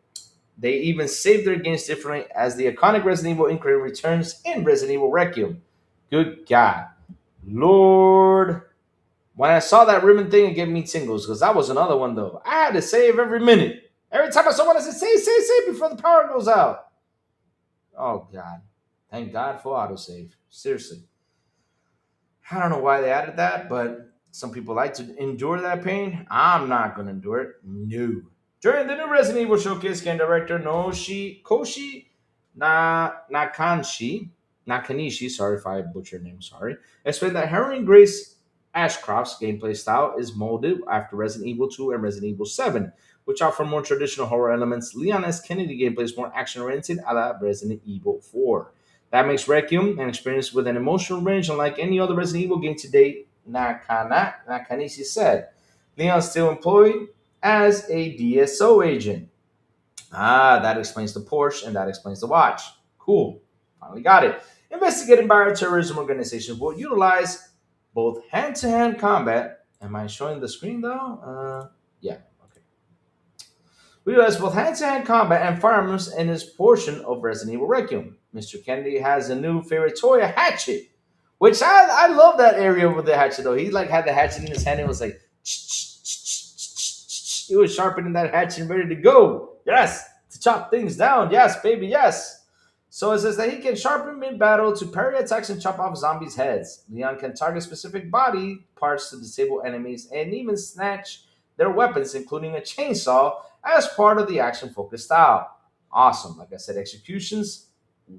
they even save their games differently as the iconic Resident Evil Inquiry returns in Resident Evil Requiem. Good God. Lord. When I saw that ribbon thing, it gave me tingles because that was another one, though. I had to save every minute. Every time I saw one, I said, save before the power goes out. Oh, God. Thank God for autosave. Seriously. I don't know why they added that, but some people like to endure that pain. I'm not going to endure it. No. During the new Resident Evil Showcase, game director Koshi Nakanishi, sorry if I butchered your name, sorry, explained that Heroine Grace Ashcroft's gameplay style is molded after Resident Evil 2 and Resident Evil 7, which offer more traditional horror elements. Leon S. Kennedy gameplay is more action-oriented a la Resident Evil 4. That makes Requiem an experience with an emotional range unlike any other Resident Evil game to date, Nakanishi said. Leon's still employed as a DSO agent. That explains the Porsche and that explains the watch. Cool. Finally got it. Investigating bioterrorism organizations will utilize both hand-to-hand combat. Am I showing the screen though? Yeah. Okay. We utilize both hand-to-hand combat and firearms in this portion of Resident Evil Requiem. Mr. Kennedy has a new favorite toy, a hatchet, which I love that area with the hatchet though. He like had the hatchet in his hand and was like, he was sharpening that hatchet and ready to go. Yes, to chop things down. Yes, baby, yes. So it says that he can sharpen mid battle to parry attacks and chop off zombies' heads. Leon can target specific body parts to disable enemies and even snatch their weapons, including a chainsaw, as part of the action focused style. Awesome. Like I said, executions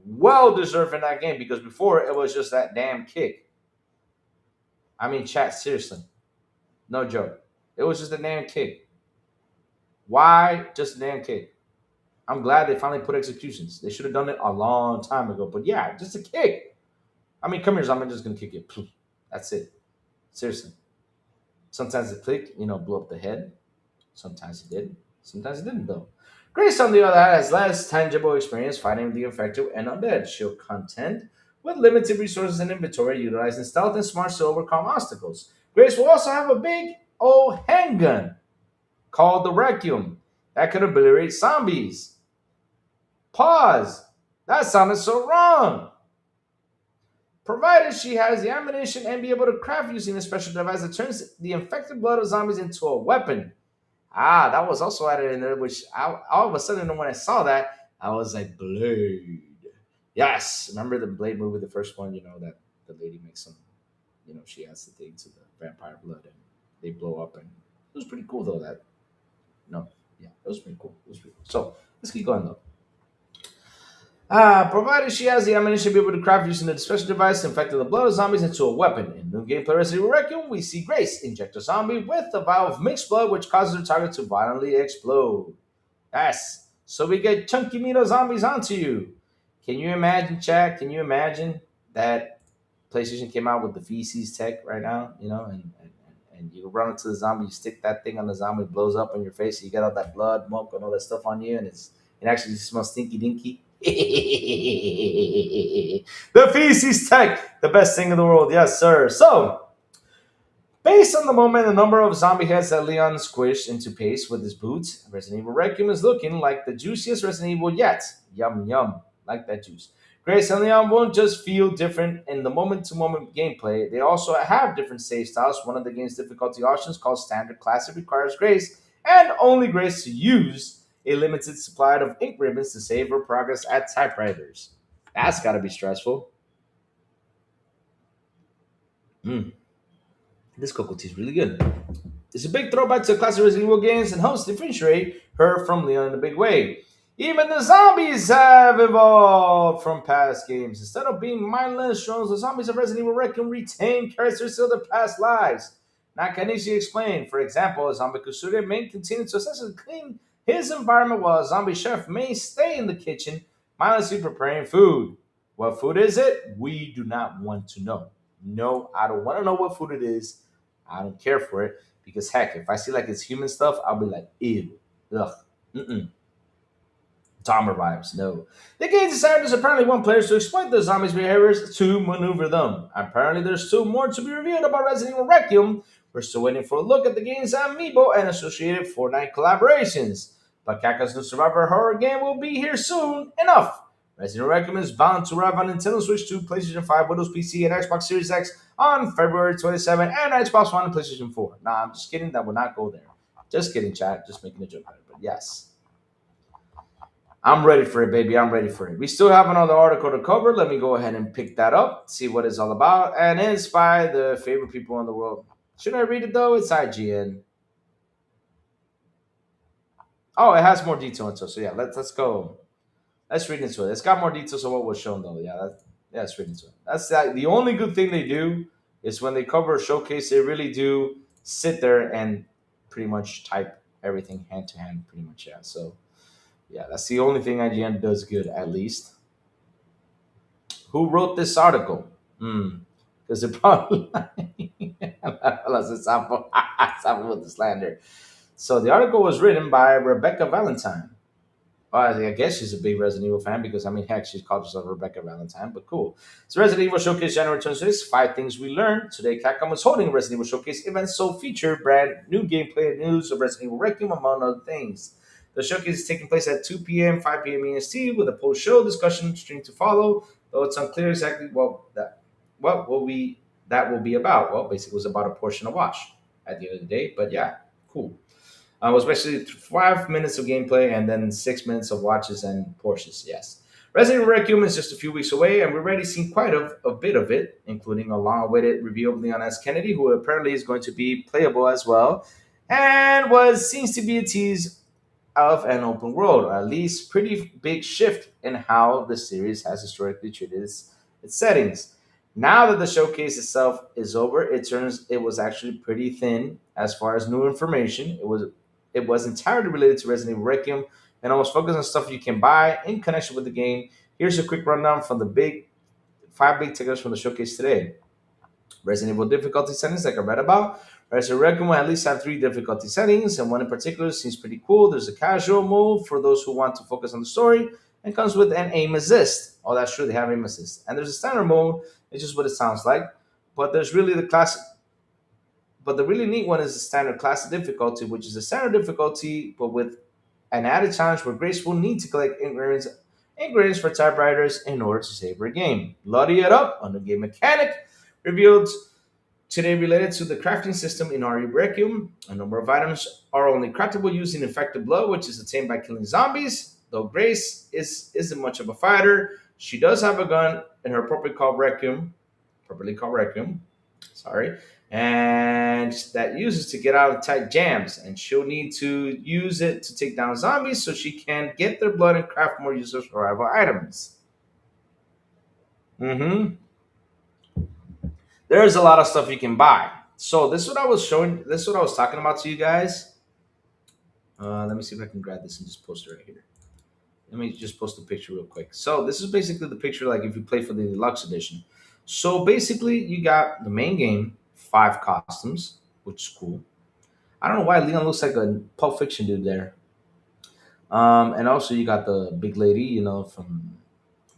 well deserved in that game because before it was just that damn kick. I mean, chat, seriously. No joke. It was just a damn kick. Why just a damn kick? I'm glad they finally put executions. They should have done it a long time ago. But yeah, just a kick. I mean, come here, Zombie. I'm just gonna kick you. That's it. Seriously. Sometimes the click, blew up the head. Sometimes it did. Sometimes it didn't though. Grace, on the other hand, has less tangible experience fighting the infected and undead. She'll contend with limited resources and inventory, utilizing stealth and smarts to overcome obstacles. Grace will also have a big old handgun called the Requiem that could obliterate zombies. Pause. That sounded so wrong. Provided she has the ammunition and be able to craft using a special device that turns the infected blood of zombies into a weapon. Ah, that was also added in there, which all of a sudden when I saw that, I was like, Blade. Yes. Remember the Blade movie, the first one, that the lady makes some, she adds the thing to the vampire blood and they blow up. And it was pretty cool though, that. No. Yeah, it was pretty cool. It was pretty cool. So let's keep going though. Provided she has the ammunition to be able to craft using the special device to infect the blood of zombies into a weapon. In new gameplay Resident Evil Requiem, we see Grace inject a zombie with a vial of mixed blood, which causes her target to violently explode. Yes. So we get chunky meat of zombies onto you. Can you imagine, Chad? Can you imagine that PlayStation came out with the feces tech right now? And you run into the zombie, you stick that thing on the zombie, it blows up on your face, you get all that blood, muck, and all that stuff on you, and it actually smells stinky dinky. The feces tech, the best thing in the world, yes, sir. So, based on the moment and the number of zombie heads that Leon squished into paste with his boots, Resident Evil Requiem is looking like the juiciest Resident Evil yet. Yum yum, like that juice. Grace and Leon won't just feel different in the moment-to-moment gameplay. They also have different save styles. One of the game's difficulty options, called Standard Classic, requires Grace and only Grace to use a limited supply of ink ribbons to save her progress at typewriters. That's got to be stressful. This cocoa tea is really good. It's a big throwback to classic Resident Evil games and helps differentiate her from Leon in a big way. Even the zombies have evolved from past games. Instead of being mindless drones, the zombies of Resident Evil Requiem retain characteristics of their past lives. Nakanishi explained, for example, a zombie Kusuri may continue to essentially clean his environment while a zombie chef may stay in the kitchen mindlessly preparing food. What food is it? We do not want to know. No, I don't want to know what food it is. I don't care for it because heck, if I see like it's human stuff, I'll be like, ew, ugh, mm-mm. Dahmer vibes, no. The game's designers apparently want players to exploit the zombies' behaviors to maneuver them. Apparently, there's still more to be revealed about Resident Evil Requiem. We're still waiting for a look at the game's amiibo and associated Fortnite collaborations. But Kaka's new Survivor horror game will be here soon enough. Resident Evil Requiem is bound to arrive on Nintendo Switch 2, PlayStation 5, Windows PC, and Xbox Series X on February 27, and Xbox One and PlayStation 4. Nah, I'm just kidding. That will not go there. Just kidding, chat. Just making a joke out of it. But yes. I'm ready for it, baby. I'm ready for it. We still have another article to cover. Let me go ahead and pick that up, see what it's all about, and inspire the favorite people in the world. Should I read it though? It's IGN. Oh, it has more detail into it. So yeah, let's go. Let's read into it. It's got more details on what was shown though. Yeah, let's read into it. That's the only good thing they do is when they cover a showcase, they really do sit there and pretty much type everything hand to hand, pretty much. Yeah. So yeah, that's the only thing IGN does good, at least. Who wrote this article? Because it probably stop with the slander. So the article was written by Rebecca Valentine. Well, I guess she's a big Resident Evil fan because, I mean, heck, she calls herself Rebecca Valentine, but cool. So Resident Evil Showcase January 26th, 5 things we learned. Today, Capcom was holding a Resident Evil Showcase event, so feature brand new gameplay and news of Resident Evil Requiem, among other things. The showcase is taking place at 2 p.m., 5 p.m. EST, with a post-show discussion stream to follow, though it's unclear exactly what will be about. Well, basically, it was about a portion of watch at the end of the day, but yeah, cool. It was basically 5 minutes of gameplay and then 6 minutes of watches and Porsches. Yes. Resident Evil Requiem is just a few weeks away, and we've already seen quite a bit of it, including a long-awaited reveal of Leon S. Kennedy, who apparently is going to be playable as well, and was seems to be a tease of an open world, or at least pretty big shift in how the series has historically treated its settings. Now that the showcase itself is over, it was actually pretty thin as far as new information. It was entirely related to Resident Evil Requiem and almost focused on stuff you can buy in connection with the game. Here's a quick rundown from the big five big takeaways from the showcase today. Resident Evil difficulty settings, like I read about. Resident Evil will at least have three difficulty settings, and one in particular seems pretty cool. There's a casual mode for those who want to focus on the story, and comes with an aim assist. Oh, that's true, they have aim assist. And there's a standard mode, it's just what it sounds like. But there's really the classic. But the really neat one is the standard classic difficulty, which is a standard difficulty, but with an added challenge where Grace will need to collect ingredients for typewriters in order to save her game. Bloody it up on the game mechanic revealed today related to the crafting system in RE Requiem. A number of items are only craftable using infected blood, which is attained by killing zombies. Though Grace isn't much of a fighter, she does have a gun in her properly called Requiem, sorry, and that uses to get out of tight jams. And she'll need to use it to take down zombies so she can get their blood and craft more user survival items. Mm-hmm. There's a lot of stuff you can buy. So this is what I was showing. This is what I was talking about to you guys. Let me see if I can grab this and just post it right here. Let me just post a picture real quick. So this is basically the picture like if you play for the deluxe edition. So basically you got the main game, 5 costumes, which is cool. I don't know why Leon looks like a Pulp Fiction dude there. And also you got the big lady, from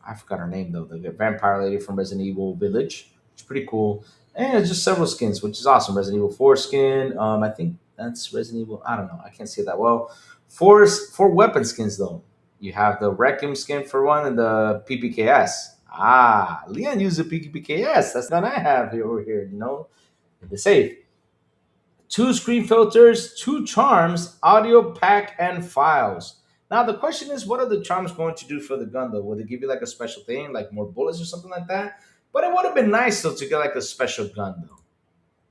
I forgot her name though, the vampire lady from Resident Evil Village. It's pretty cool. And it's just several skins, which is awesome. Resident Evil 4 skin. I think that's Resident Evil. I don't know. I can't say that well. Four weapon skins though. You have the Requiem skin for one and the PPKS. Ah, Leon used the PPKS. That's what I have here over here, in the safe. 2 screen filters, 2 charms, audio pack, and files. Now the question is, what are the charms going to do for the gun though? Will they give you like a special thing, like more bullets or something like that? But it would have been nice though to get like a special gun though.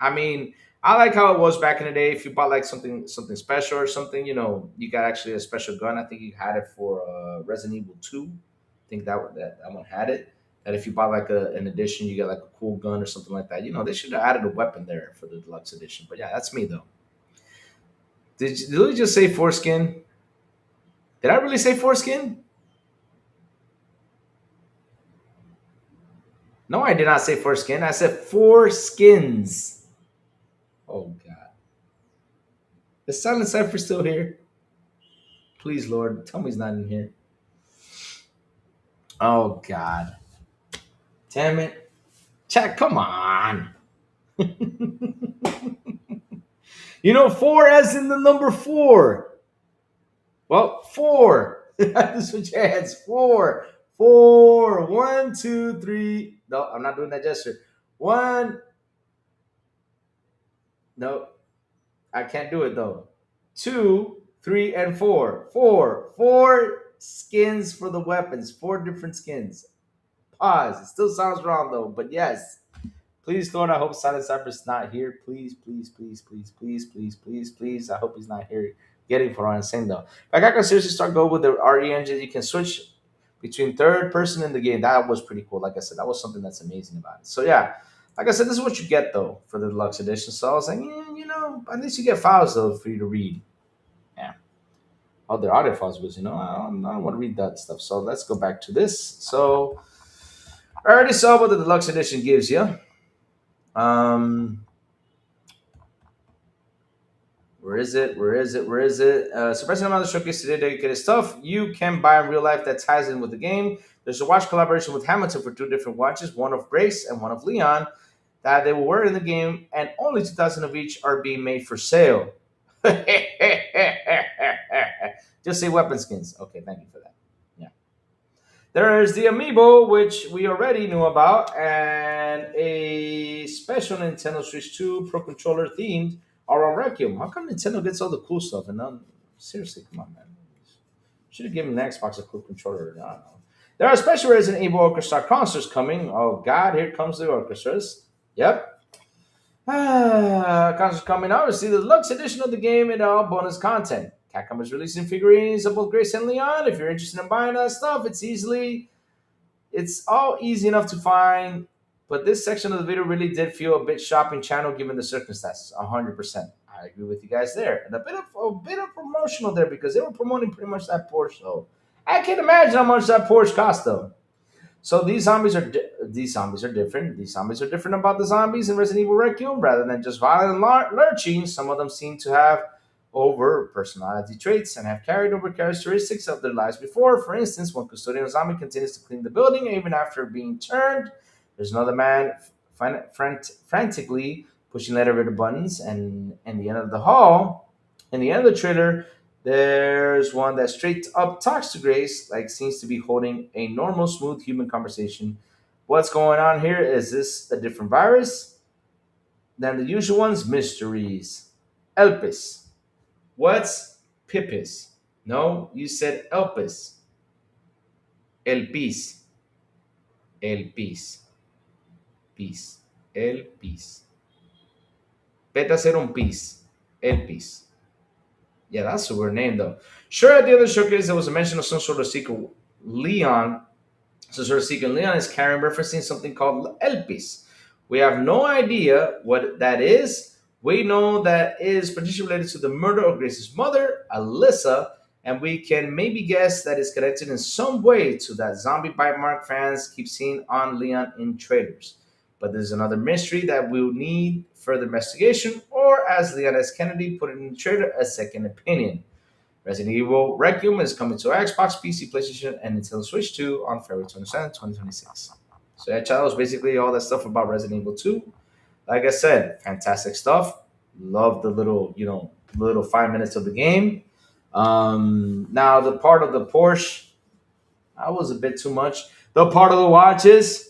I mean, I like how it was back in the day. If you bought like something special or something, you got actually a special gun. I think you had it for Resident Evil 2. I think that one had it. That if you bought like an edition, you get like a cool gun or something like that. They should have added a weapon there for the deluxe edition. But yeah, that's me though. Did we just say foreskin? Did I really say foreskin? No, I did not say foreskin. I said four skins. Oh God. Is Silent Cypher still here? Please, Lord, tell me he's not in here. Oh God. Damn it. Chat, come on. Four as in the number four. Well, four. That's what your hands. Four. Four. 1, 2, 3. No, I'm not doing that gesture. One. No, I can't do it though. 2, 3, and 4. Four skins for the weapons. 4 different skins. Pause. It still sounds wrong though, but yes. Please, Lord, I hope Silent Cypher's not here. Please, please, please, please, please, please, please, please. I hope he's not here getting for what I'm saying though. Like I can seriously start going with the RE engine. You can switch between third person in the game. That was pretty cool. Like I said, that was something that's amazing about it. So yeah, like I said, this is what you get though for the deluxe edition. So I was like, at least you get files though for you to read. Yeah. Oh, they're audio files, but I don't want to read that stuff. So let's go back to this. So I already saw what the deluxe edition gives you. Where is it? Surprising amount of showcase today dedicated stuff you can buy in real life that ties in with the game. There's a watch collaboration with Hamilton for 2 different watches, one of Grace and one of Leon, that they will wear in the game, and only 2,000 of each are being made for sale. Just say weapon skins. Okay, thank you for that. Yeah. There's the Amiibo, which we already knew about, and a special Nintendo Switch 2 Pro Controller themed Aura Requiem. How come Nintendo gets all the cool stuff and none? Seriously, come on, man. Should have given the Xbox a cool controller. I don't know. There are special Resident Evil Orchestra concerts coming. Oh God, here comes the orchestras. Yep. Concerts coming. Obviously, the deluxe edition of the game and all bonus content. Capcom is releasing figurines of both Grace and Leon. If you're interested in buying that stuff, it's all easy enough to find. But this section of the video really did feel a bit shopping channel given the circumstances. 100%. I agree with you guys there, and a bit of promotional there because they were promoting pretty much that Porsche. So I can imagine how much that Porsche cost though. So these zombies are different. These zombies are different about the zombies in Resident Evil Requiem. Rather than just violent lurching, some of them seem to have over personality traits and have carried over characteristics of their lives before. For instance, one custodian zombie continues to clean the building even after being turned. There's another man frantically pushing elevator buttons, and in the end of the hall, in the end of the trailer, there's one that straight up talks to Grace, like seems to be holding a normal, smooth human conversation. What's going on here? Is this a different virus than the usual ones? Mysteries. Elpis. What's Pipis? No, you said Elpis. Elpis. Elpis. Pis. Elpis. Vete a hacer un pis. Elpis. Yeah, that's a weird name though. Sure, at the other showcase there was a mention of some sort of secret Leon. Some sort of secret Leon is carrying referencing something called Elpis. We have no idea what that is. We know that is potentially related to the murder of Grace's mother, Alyssa, and we can maybe guess that it's connected in some way to that zombie bite mark fans keep seeing on Leon in trailers. But there's another mystery that will need further investigation, or as Leon S. Kennedy put it in the trailer, a second opinion. Resident Evil Requiem is coming to Xbox, PC, PlayStation, and Nintendo Switch 2 on February 27, 2026. So that channel is basically all that stuff about Resident Evil 2. Like I said, fantastic stuff. Love the little 5 minutes of the game. Now the part of the Porsche, that was a bit too much. The part of the watches,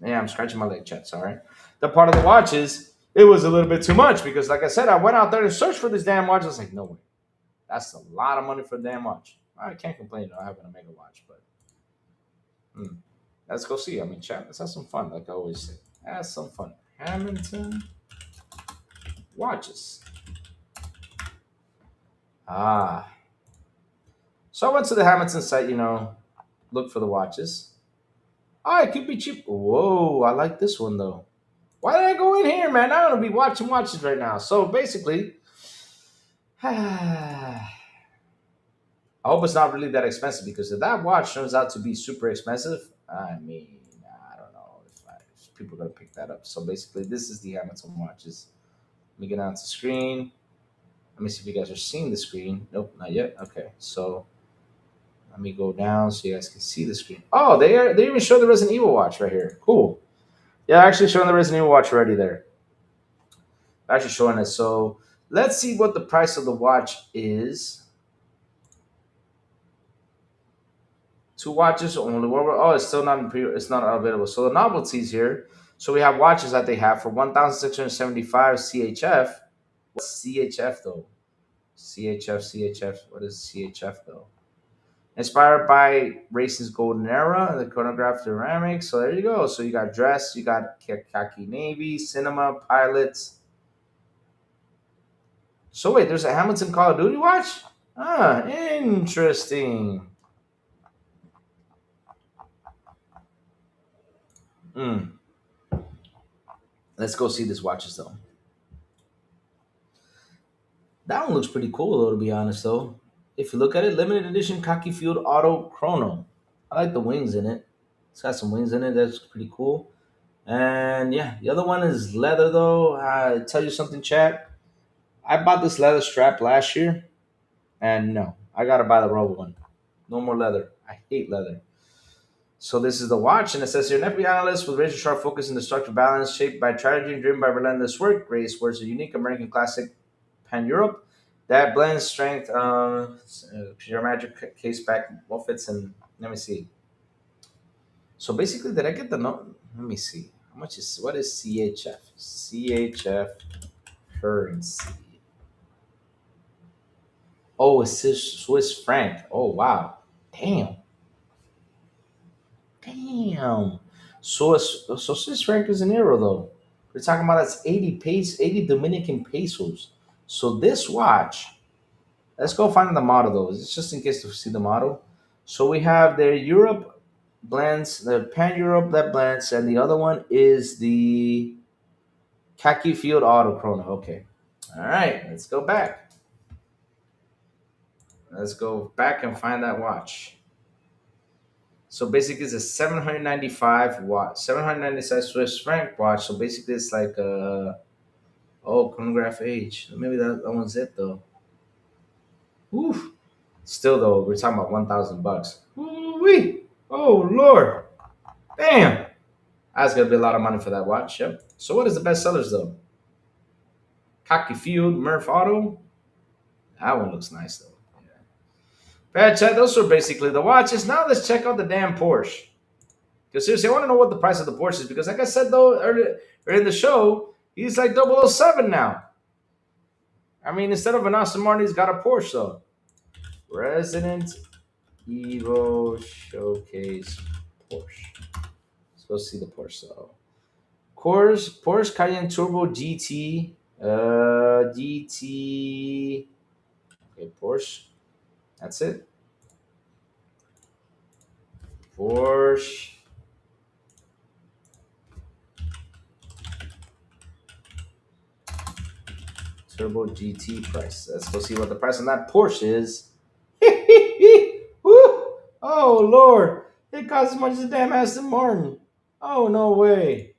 yeah, I'm scratching my leg, chat. Sorry. The part of the watches, it was a little bit too much because, like I said, I went out there to search for this damn watch. I was like, no way. That's a lot of money for a damn watch. I can't complain though. I having a mega watch, but let's go see. I mean, chat, let's have some fun, like I always say. Have some fun. Hamilton watches. Ah. So I went to the Hamilton site, look for the watches. Oh, it could be cheap. Whoa, I like this one though. Why did I go in here, man? I'm gonna be watching watches right now. So basically, I hope it's not really that expensive because if that watch turns out to be super expensive, I mean, I don't know if people are gonna pick that up. So basically, this is the Hamilton watches. Let me get onto the screen. Let me see if you guys are seeing the screen. Nope, not yet. Okay, so let me go down so you guys can see the screen. Oh, they even show the Resident Evil watch right here. Cool. Yeah, actually showing the Resident Evil watch already there. Actually showing it. So let's see what the price of the watch is. Two watches, only one. Oh, it's still not it's not available. So the novelties here. So we have watches that they have for 1,675 CHF. What's CHF though? CHF. What is CHF though? Inspired by racing's golden era, the chronograph ceramics. So there you go. So you got dress, you got khaki navy, cinema, pilots. So wait, there's a Hamilton Call of Duty watch? Ah, interesting. Hmm. Let's go see these watches though. That one looks pretty cool though, to be honest though. If you look at it, limited edition khaki fueled auto chrono. I like the wings in it. It's got some wings in it. That's pretty cool. And yeah, the other one is leather though. I tell you something, chat. I bought this leather strap last year, and no, I gotta buy the rubber one. No more leather. I hate leather. So this is the watch, and it says here, an FBI analyst with razor sharp focus and destructive balance, shaped by tragedy and driven by relentless work. Grace wears a unique American classic Pan Europe that blends strength, pure magic case back outfits, and let me see. So basically, did I get the note? Let me see. How much is what is CHF? CHF currency. Oh, it's Swiss franc. Oh wow. Damn. Damn. So Swiss franc is an euro though. We're talking about that's 80 Dominican pesos. So this watch, let's go find the model though. It's just in case to see the model. So we have the Europe blends, the Pan Europe that blends, and the other one is the Khaki Field Auto Chrono. Okay. All right, let's go back. Let's go back and find that watch. So basically, it's a 795 watt, 796 Swiss franc watch. So basically, it's like chronograph age. Maybe that one's it though. Oof. Still though, we're talking about 1,000 bucks. Wee. Oh Lord. Damn. That's gonna be a lot of money for that watch. Yep. So what is the best sellers though? Cocky Field, Murph Auto. That one looks nice though. Bad chat. Those are basically the watches. Now let's check out the damn Porsche. Because seriously, I want to know what the price of the Porsche is. Because like I said though earlier in the show, he's like 007 now. I mean, instead of an Aston Martin, he's got a Porsche though. Resident Evo Showcase Porsche. Let's go see the Porsche though. Porsche Cayenne Turbo GT. GT. Okay, Porsche. That's it. Porsche. Turbo GT price. Let's go see what the price on that Porsche is. Woo! Oh Lord, it costs as much as a damn Aston Martin. Oh no way.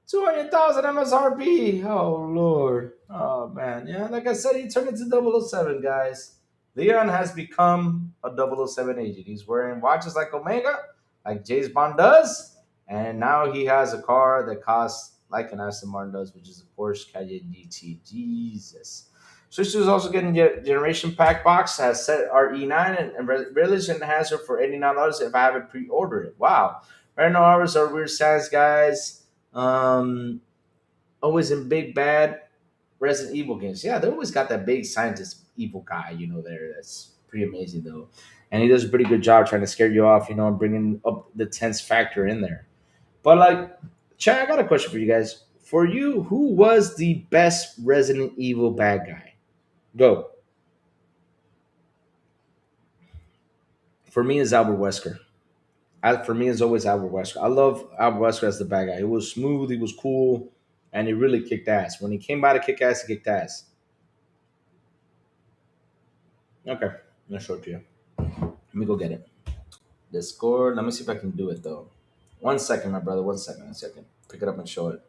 200,000 MSRP. Oh Lord. Oh man. Yeah, like I said, he turned into 007, guys. Leon has become a 007 agent. He's wearing watches like Omega, like James Bond does, and now he has a car that costs like an Aston Martin does, which is a Porsche Cayenne GT. Jesus. Switch is also getting generation pack box, has set RE9 and religion has her for $89 if I haven't pre-ordered it. Wow. Right now hours are weird size, guys. Always in big bad Resident Evil games. Yeah, they always got that big scientist evil guy, there. That's pretty amazing though, and he does a pretty good job trying to scare you off, and bringing up the tense factor in there. But like, Chad, I got a question for you guys. For you, who was the best Resident Evil bad guy? Go. For me, is Albert Wesker. For me, it's always Albert Wesker. I love Albert Wesker as the bad guy. He was smooth, he was cool, and he really kicked ass. When he came by to kick ass, he kicked ass. Okay, I'm gonna show it to you. Let me go get it. Discord. Let me see if I can do it though. 1 second, my brother. 1 second. 1 second. Pick it up and show it.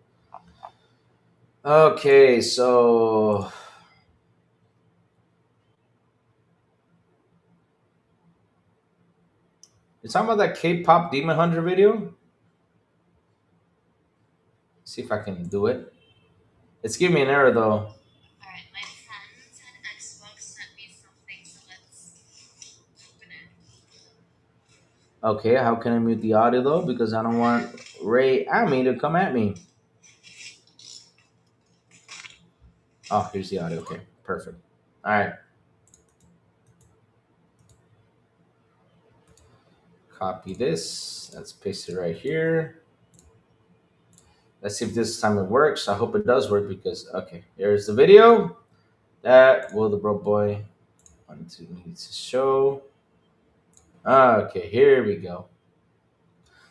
Okay, so you're talking about that K-pop Demon Hunter video? See if I can do it. It's giving me an error though. Alright, my friends at Xbox sent me something, so let's open it. Okay, how can I mute the audio though? Because I don't want Ray Amy to come at me. Oh, here's the audio. Okay, perfect. All right. Copy this. Let's paste it right here. Let's see if this time it works. I hope it does work because, okay, here's the video. That will the bro boy needs to show. Okay, here we go.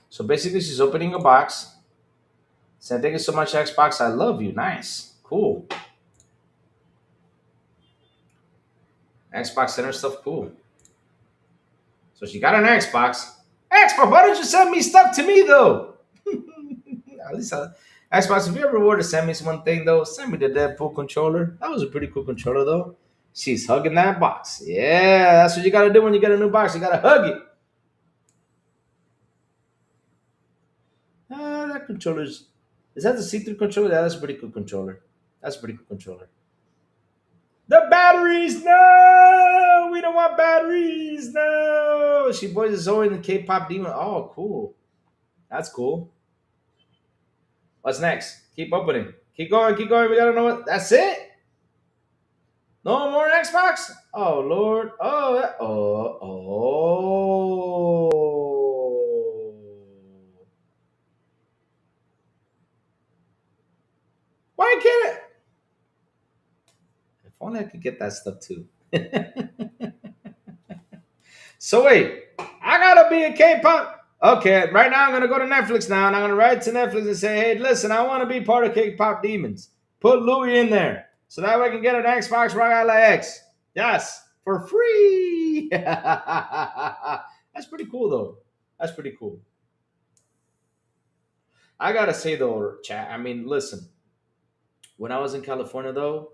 So basically, she's opening a box. Saying, thank you so much, Xbox. I love you. Nice. Cool. Xbox Center stuff, cool. So she got an Xbox. Xbox, why don't you send me stuff to me though? At least Xbox, if you ever were to send me one thing though, send me the Deadpool controller. That was a pretty cool controller though. She's hugging that box. Yeah, that's what you gotta do when you get a new box. You gotta hug it. That controller's. Is that the see-through controller? Yeah, that's a pretty cool controller. That's a pretty cool controller. The batteries, no! We don't want batteries, no! She voices Zoe in the K-pop demon. Oh, cool. That's cool. What's next? Keep opening. Keep going, keep going. We gotta know what. That's it? No more Xbox? Oh, Lord. Oh, get that stuff too. So wait, I gotta be a K-pop. Okay, right now I'm gonna go to Netflix now, and I'm gonna write to Netflix and say, "Hey, listen, I want to be part of K-pop Demons. Put Louis in there, so that way I can get an Xbox Rock Ally X. Yes, for free." That's pretty cool, though. That's pretty cool. I gotta say though, chat. I mean, listen. When I was in California, though,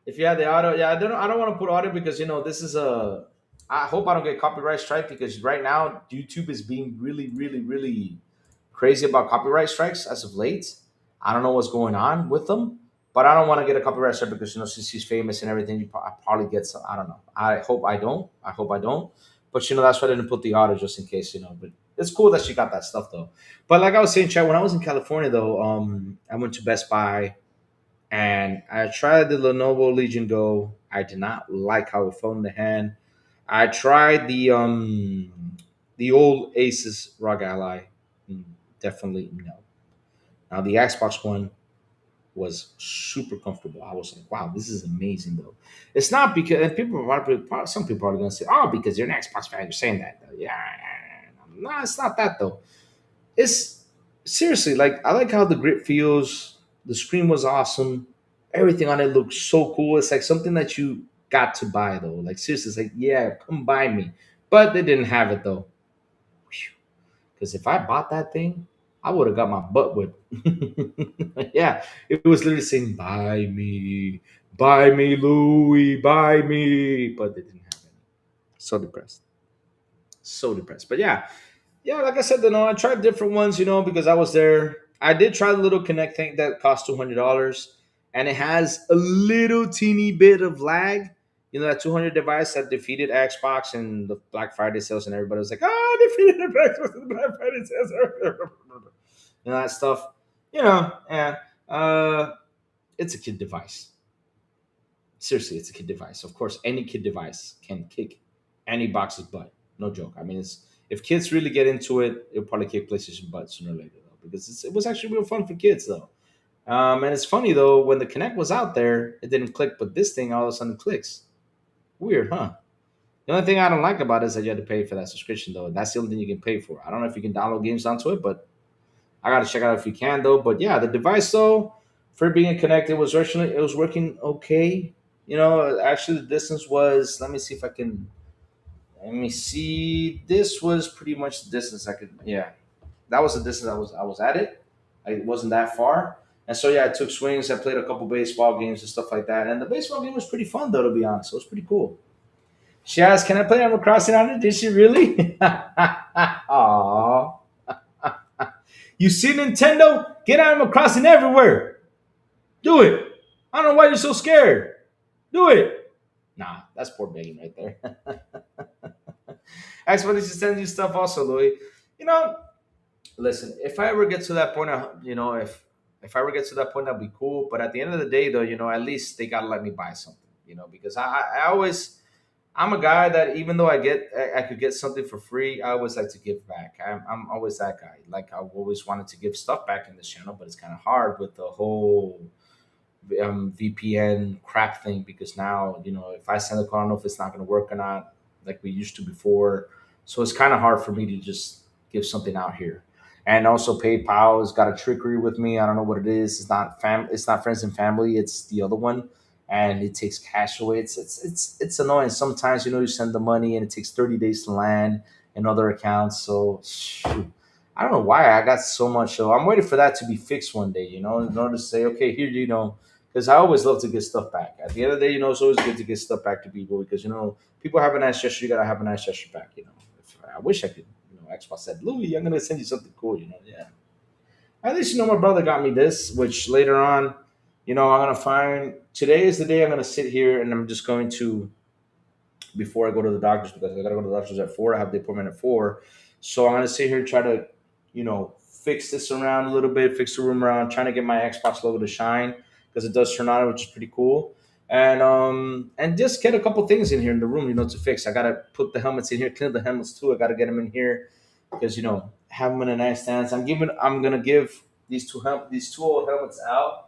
if you had the auto, yeah, I don't want to put audio because this is a. I hope I don't get copyright strike because right now YouTube is being really, really, really crazy about copyright strikes as of late. I don't know what's going on with them, but I don't want to get a copyright strike because since he's famous and everything, I probably get some. I don't know. I hope I don't. I hope I don't. But that's why I didn't put the audio just in case. But it's cool that she got that stuff though. But like I was saying, Chad, when I was in California though, I went to Best Buy and I tried the Lenovo Legion Go. I did not like how it felt in the hand. I tried the old Asus ROG Ally. Mm, Definitely no. Now the Xbox One was super comfortable. I was like, wow, this is amazing though. It's not because and some people are gonna say, oh, because you're an Xbox fan, you're saying that. Yeah, no, it's not that though. It's seriously like I like how the grip feels. The screen was awesome. Everything on it looks so cool. It's like something that you got to buy though. Like seriously, it's like yeah, come buy me. But they didn't have it though. Because if I bought that thing, I would have got my butt whipped. Yeah, it was literally saying buy me, Louis, buy me," but they didn't have any. So depressed, so depressed. But yeah, yeah, like I said, I tried different ones, because I was there. I did try the little Connect thing that cost $200, and it has a little teeny bit of lag. That 200 device that defeated Xbox and the Black Friday sales, and everybody was like, "Oh, defeated the Xbox and the Black Friday sales." That stuff. Yeah. It's a kid device. Seriously, it's a kid device. Of course, any kid device can kick any box's butt. No joke. I mean, if kids really get into it, it'll probably kick PlayStation butt sooner or later, though, because it was actually real fun for kids, though. And it's funny though, when the Connect was out there, it didn't click, but this thing all of a sudden clicks. Weird, huh? The only thing I don't like about it is that you had to pay for that subscription, though. That's the only thing you can pay for. I don't know if you can download games onto it, but I gotta check out if you can, though. But yeah, the device though, for being connected, was actually it was working okay. Actually, the distance was. Let me see if I can. Let me see. This was pretty much the distance I could. Yeah, that was the distance I was at it. It wasn't that far, and so yeah, I took swings. I played a couple baseball games and stuff like that. And the baseball game was pretty fun, though, to be honest. It was pretty cool. She asked, "Can I play Animal Crossing on it?" Did she really? Aww. You see Nintendo? Get Animal Crossing everywhere. Do it. I don't know why you're so scared. Do it. Nah, that's poor begging right there. Expedition sends you stuff also, Louis. You know, listen, if I ever get to that point, if I ever get to that point, that'd be cool. But at the end of the day, though, at least they gotta let me buy something. Because I always I'm a guy that even though I could get something for free, I always like to give back. I'm always that guy. Like I've always wanted to give stuff back in this channel, but it's kind of hard with the whole VPN crap thing because now if I send a call, I don't know if it's not going to work or not, like we used to before. So it's kind of hard for me to just give something out here. And also PayPal has got a trickery with me. I don't know what it is. It's not It's not friends and family. It's the other one, and it takes cash away. It's annoying. Sometimes you send the money and it takes 30 days to land in other accounts. So shoot, I don't know why I got so much. So I'm waiting for that to be fixed one day. In order to say, okay, here because I always love to get stuff back. At the end of the day, it's always good to get stuff back to people because people have a nice gesture. You gotta have a nice gesture back. I wish I could. Xbox said, Louis, I'm gonna send you something cool. Yeah. At least my brother got me this, which later on, I'm gonna find. Today is the day I'm gonna sit here and I'm just going to before I go to the doctors because I gotta go to the doctors at 4. I have the appointment at 4, so I'm gonna sit here and try to, fix this around a little bit, fix the room around, trying to get my Xbox logo to shine because it does turn on, which is pretty cool. And just get a couple things in here in the room, to fix. I gotta put the helmets in here, clean the helmets too. I gotta get them in here because have them in a nice stance. I'm gonna give these two old helmets out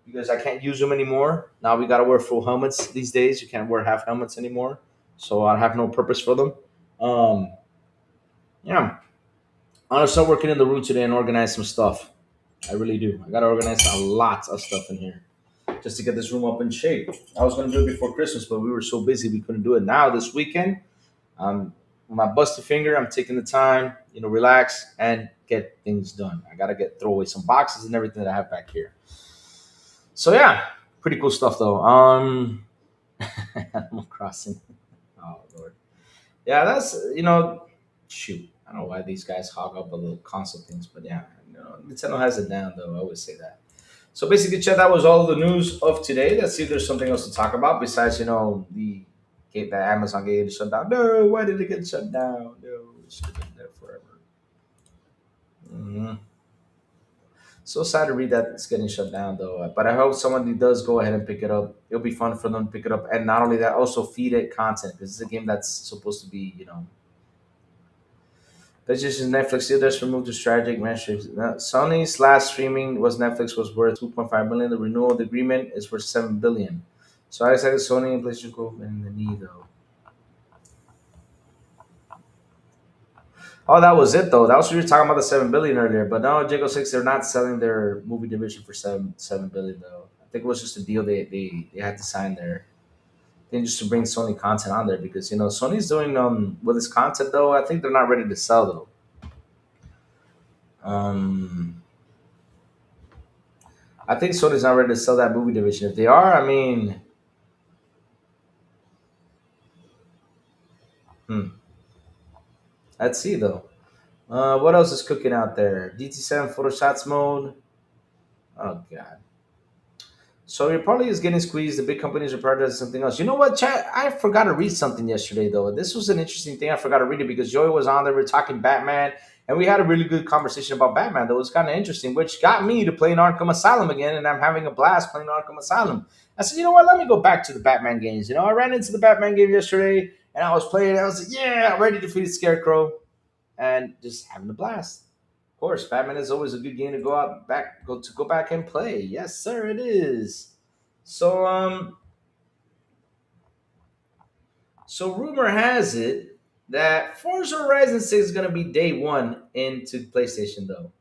because I can't use them anymore. Now we gotta wear full helmets these days. You can't wear half helmets anymore, so I have no purpose for them. Um, yeah, I'm gonna start working in the room today and organize some stuff. I really do. I gotta organize a lot of stuff in here just to get this room up in shape. I was gonna do it before Christmas, but we were so busy we couldn't do it. Now this weekend, with my busted finger, I'm taking the time, relax and get things done. I gotta get throw away some boxes and everything that I have back here. So yeah, pretty cool stuff though. Animal Crossing. Oh Lord. Yeah, that's shoot. I don't know why these guys hog up a little console things, but yeah, Nintendo has it down though. I always say that. So basically, Chet, that was all the news of today. Let's see if there's something else to talk about besides, the gate that Amazon gate shut down. No, why did it get shut down? No, it should have been there forever. Mhm. So sad to read that it's getting shut down, though. But I hope somebody does go ahead and pick it up. It'll be fun for them to pick it up, and not only that, also feed it content because it's a game that's supposed to be, That's just Netflix still just removed the strategic measures. Sony's last streaming was Netflix was worth 2.5 billion. The renewal of the agreement is worth 7 billion. So I expect Sony and PlayStation go in the knee though. Oh, that was it though. That was we were talking about the 7 billion earlier. But no, Jago 6, they're not selling their movie division for seven billion though. I think it was just a deal they had to sign there. I think just to bring Sony content on there because Sony's doing with this content though. I think they're not ready to sell though. Um, I think Sony's not ready to sell that movie division. If they are, I mean, hmm, let's see though. What else is cooking out there? DT7 photo shots mode. Oh god. So your probably is getting squeezed. The big companies are prioritizing something else. You know what, chat? I forgot to read something yesterday though. This was an interesting thing. I forgot to read it because Joey was on there. We are talking Batman, and we had a really good conversation about Batman. That was kind of interesting, which got me to playing Arkham Asylum again, and I'm having a blast playing Arkham Asylum. I said, you know what? Let me go back to the Batman games. I ran into the Batman game yesterday, and I was playing. I was like, yeah, ready to defeat Scarecrow, and just having a blast. Of course, Batman is always a good game to go back and play. Yes, sir, it is. So rumor has it that Forza Horizon 6 is gonna be day one into PlayStation though.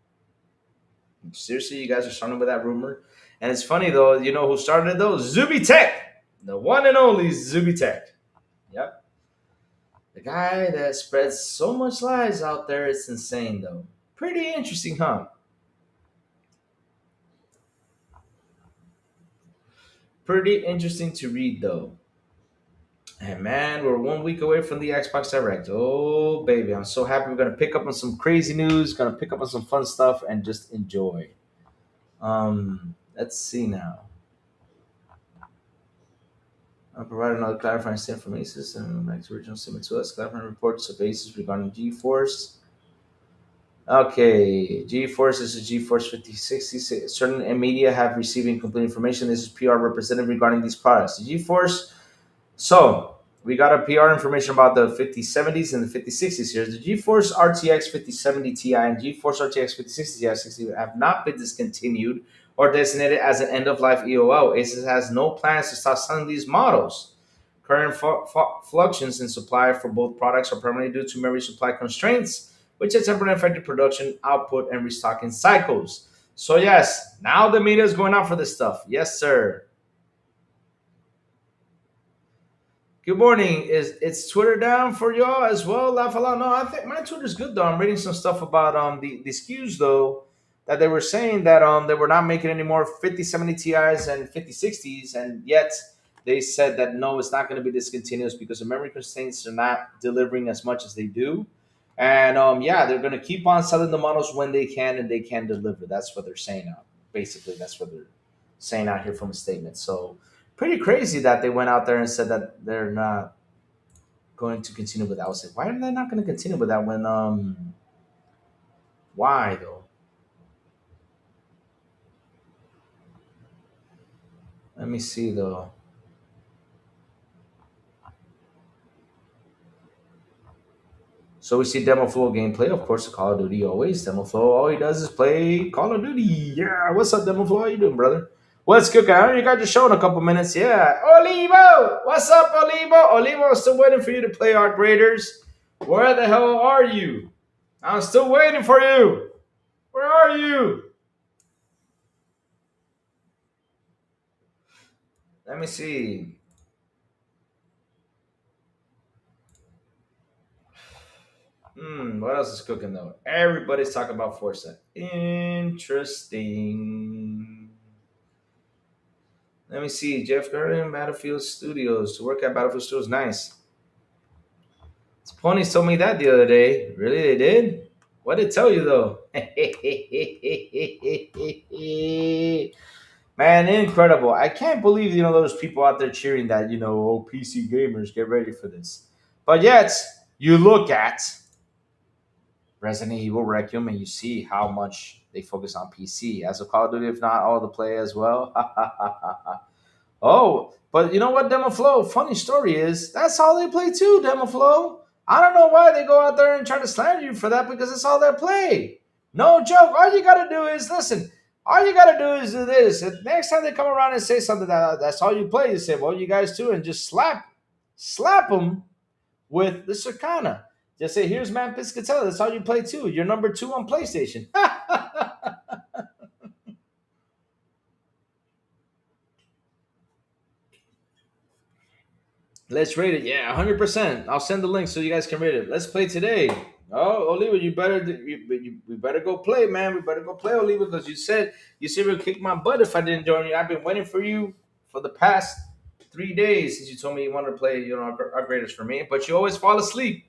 Seriously, you guys are starting with that rumor? And it's funny though, you know who started it though? Zuby Tech! The one and only Zuby Tech. Yep. The guy that spreads so much lies out there, it's insane though. Pretty interesting, huh? Pretty interesting to read though. And man, we're 1 week away from the Xbox Direct. Oh baby, I'm so happy. We're gonna pick up on some crazy news, gonna pick up on some fun stuff, and just enjoy. Let's see now. I'll provide another clarifying statement from ASUS and back to original statement to us. Clarifying reports of ASUS regarding GeForce. Okay, GeForce is a GeForce 5060. Certain media have received incomplete information. This is PR representative regarding these products. The GeForce. So we got a PR information about the 5070s and the 5060s here. The GeForce RTX 5070 Ti and GeForce RTX 5060 Ti 60 have not been discontinued or designated as an end-of-life EOL. Asus has no plans to stop selling these models. Current fluctuations in supply for both products are primarily due to memory supply constraints, which has temporarily affected production output and restocking cycles. So yes, now the media is going out for this stuff. Yes, sir. Good morning. Is it's Twitter down for y'all as well? Laugh a lot. No, I think my Twitter's good though. I'm reading some stuff about the SKUs though that they were saying that they were not making any more 5070 Ti's and 5060s, and yet they said that no, it's not going to be discontinuous because the memory constraints are not delivering as much as they do. And yeah, they're going to keep on selling the models when they can and they can deliver. That's what they're saying out. Basically, that's what they're saying out here from a statement. So pretty crazy that they went out there and said that they're not going to continue with that. I was like, why are they not going to continue with that when why though? Let me see though. So we see demo flow gameplay, of course, Call of Duty always. Demo flow, all he does is play Call of Duty. Yeah, what's up, demo flow? How you doing, brother? What's cooking? I know you got your show in a couple minutes. Yeah. Olivo! What's up, Olivo? Olivo, I'm still waiting for you to play our graders. Where the hell are you? I'm still waiting for you. Where are you? Let me see. What else is cooking though? Everybody's talking about Forza. Interesting. Let me see. Jeff Garden, Battlefield Studios. To work at Battlefield Studios, nice. Ponies told me that the other day. Really, they did? What did it tell you though? Man, incredible. I can't believe, those people out there cheering that, oh, PC gamers, get ready for this. But yet, you look at Resident Evil Requiem and you see how much they focus on PC. As a Call of Duty, if not all the play as well. Oh, but you know what, Demo Flow? Funny story is that's all they play too, Demo Flow. I don't know why they go out there and try to slander you for that because it's all they play. No joke. All you gotta do is listen. All you gotta do is do this. And next time they come around and say something that's all you play, you say, "Well, you guys too," and just slap them with the Circana. Just say, "Here's Man Piscatella. That's all you play too. You're number two on PlayStation." Let's rate it. Yeah, 100%. I'll send the link so you guys can rate it. Let's play today. Oh, Oliva, we better go play, man. We better go play, Oliva, because you said you'd kick my butt if I didn't join you. I've been waiting for you for the past 3 days since you told me you wanted to play, our greatest for me, but you always fall asleep.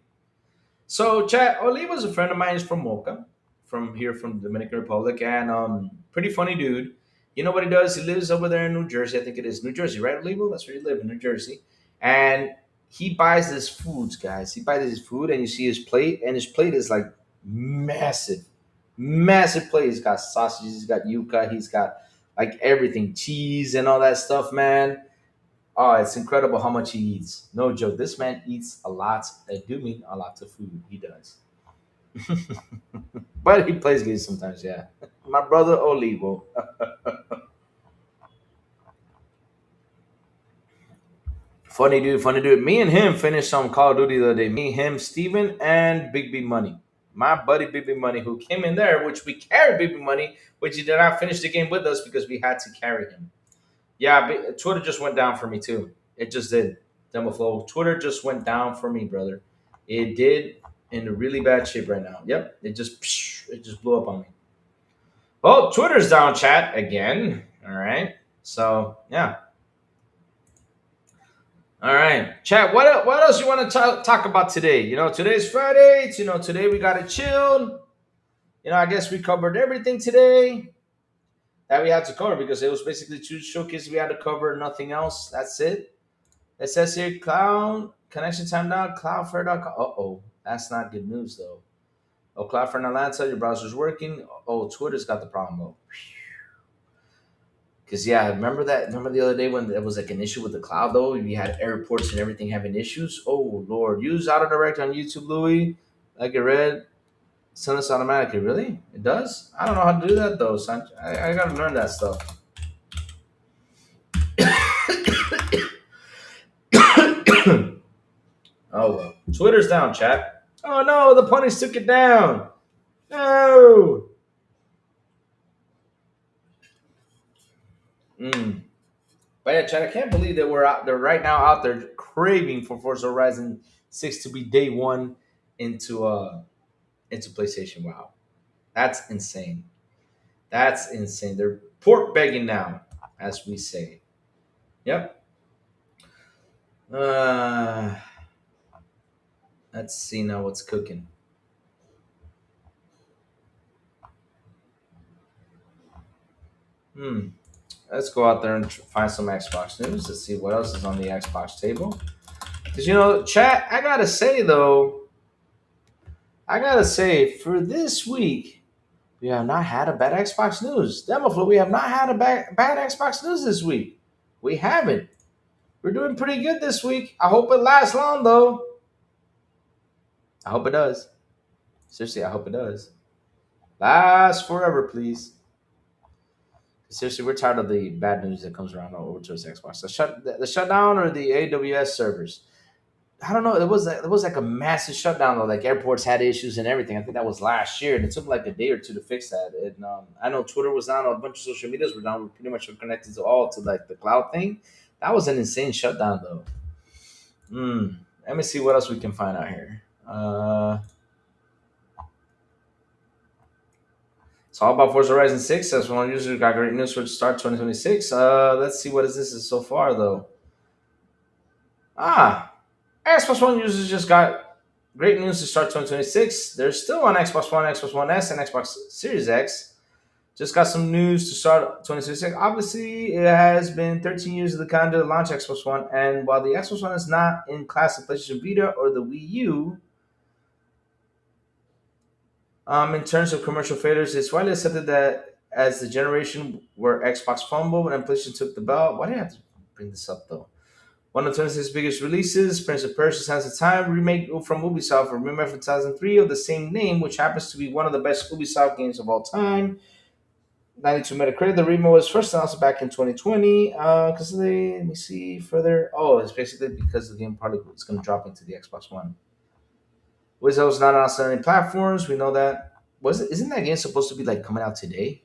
So, chat, Oliva's a friend of mine. He's from Mocha, from here, from Dominican Republic, and pretty funny dude. You know what he does? He lives over there in New Jersey. I think it is New Jersey, right, Oliva? That's where you live, in New Jersey. And he buys his foods, guys. He buys his food, and you see his plate, and his plate is like massive, massive plate. He's got sausages, he's got yuca, he's got like everything, cheese, and all that stuff, man. Oh, it's incredible how much he eats. No joke. This man eats a lot. I do mean a lot of food. He does. But he plays games sometimes, yeah. My brother Olivo. Funny dude, funny dude. Me and him finished some Call of Duty the other day. Me, him, Steven, and Big B Money. My buddy Big B Money, who came in there, which we carried Big B Money, which he did not finish the game with us because we had to carry him. Yeah, Twitter just went down for me too. It just did. Demo Flow. Twitter just went down for me, brother. It did, in a really bad shape right now. Yep, it just blew up on me. Well, Twitter's down, chat again. All right. So yeah. All right, chat. What else you want to talk about today? Today's Friday. Today we got to chill. I guess we covered everything today that we had to cover because it was basically two showcases we had to cover, nothing else. That's it. It says here, cloud connection time down, cloudflare.com. Uh-oh, that's not good news though. Oh, Cloudflare in Atlanta, your browser's working. Oh, Twitter's got the problem though. Because yeah, remember that? Remember the other day when there was like an issue with the cloud though? We had airports and everything having issues. Oh Lord, use autodirect on YouTube, Louis. Like it read, send this automatically. Really? It does? I don't know how to do that though, son. I gotta learn that stuff. Oh well. Twitter's down, chat. Oh no, the ponies took it down. No. Mm. But yeah, chat, I can't believe that we're out there right now out there craving for Forza Horizon 6 to be day one into PlayStation. Wow. That's insane. That's insane. They're pork begging now, as we say. Yep. Uh let's see now what's cooking. Hmm. Let's go out there and find some Xbox news. Let's see what else is on the Xbox table. Because chat, I gotta say, for this week, we have not had a bad Xbox news. Demoflow, we have not had a bad Xbox news this week. We haven't. We're doing pretty good this week. I hope it lasts long, though. I hope it does. Seriously, I hope it does. Last forever, please. Seriously, we're tired of the bad news that comes around over towards Xbox. The shutdown or the AWS servers. I don't know. It was like a massive shutdown though. Like airports had issues and everything. I think that was last year, and it took like a day or two to fix that. And I know Twitter was down. A bunch of social medias were down. We pretty much were connected to all to like the cloud thing. That was an insane shutdown though. Let me see what else we can find out here. It's all about Forza Horizon 6. As one user got great news for the start 2026. Let's see what is this is so far though. Ah, Xbox One users just got great news to start 2026. They're still on Xbox One, Xbox One S, and Xbox Series X. Just got some news to start 2026. Obviously, it has been 13 years of the calendar to launch Xbox One, and while the Xbox One is not in class of PlayStation Vita or the Wii U, in terms of commercial failures, it's widely accepted that as the generation where Xbox fumbled and PlayStation took the belt. Why do I have to bring this up though? One of 26 biggest releases, Prince of Persia: Sands of Time, remake from Ubisoft, a remake from 2003 of the same name, which happens to be one of the best Ubisoft games of all time. 92 Metacritic. The remake was first announced back in 2020. Because let me see further. Oh, it's basically because the game probably is going to drop into the Xbox One. Wizard was not announced on any platforms. We know that. Was it? Isn't that game supposed to be like coming out today?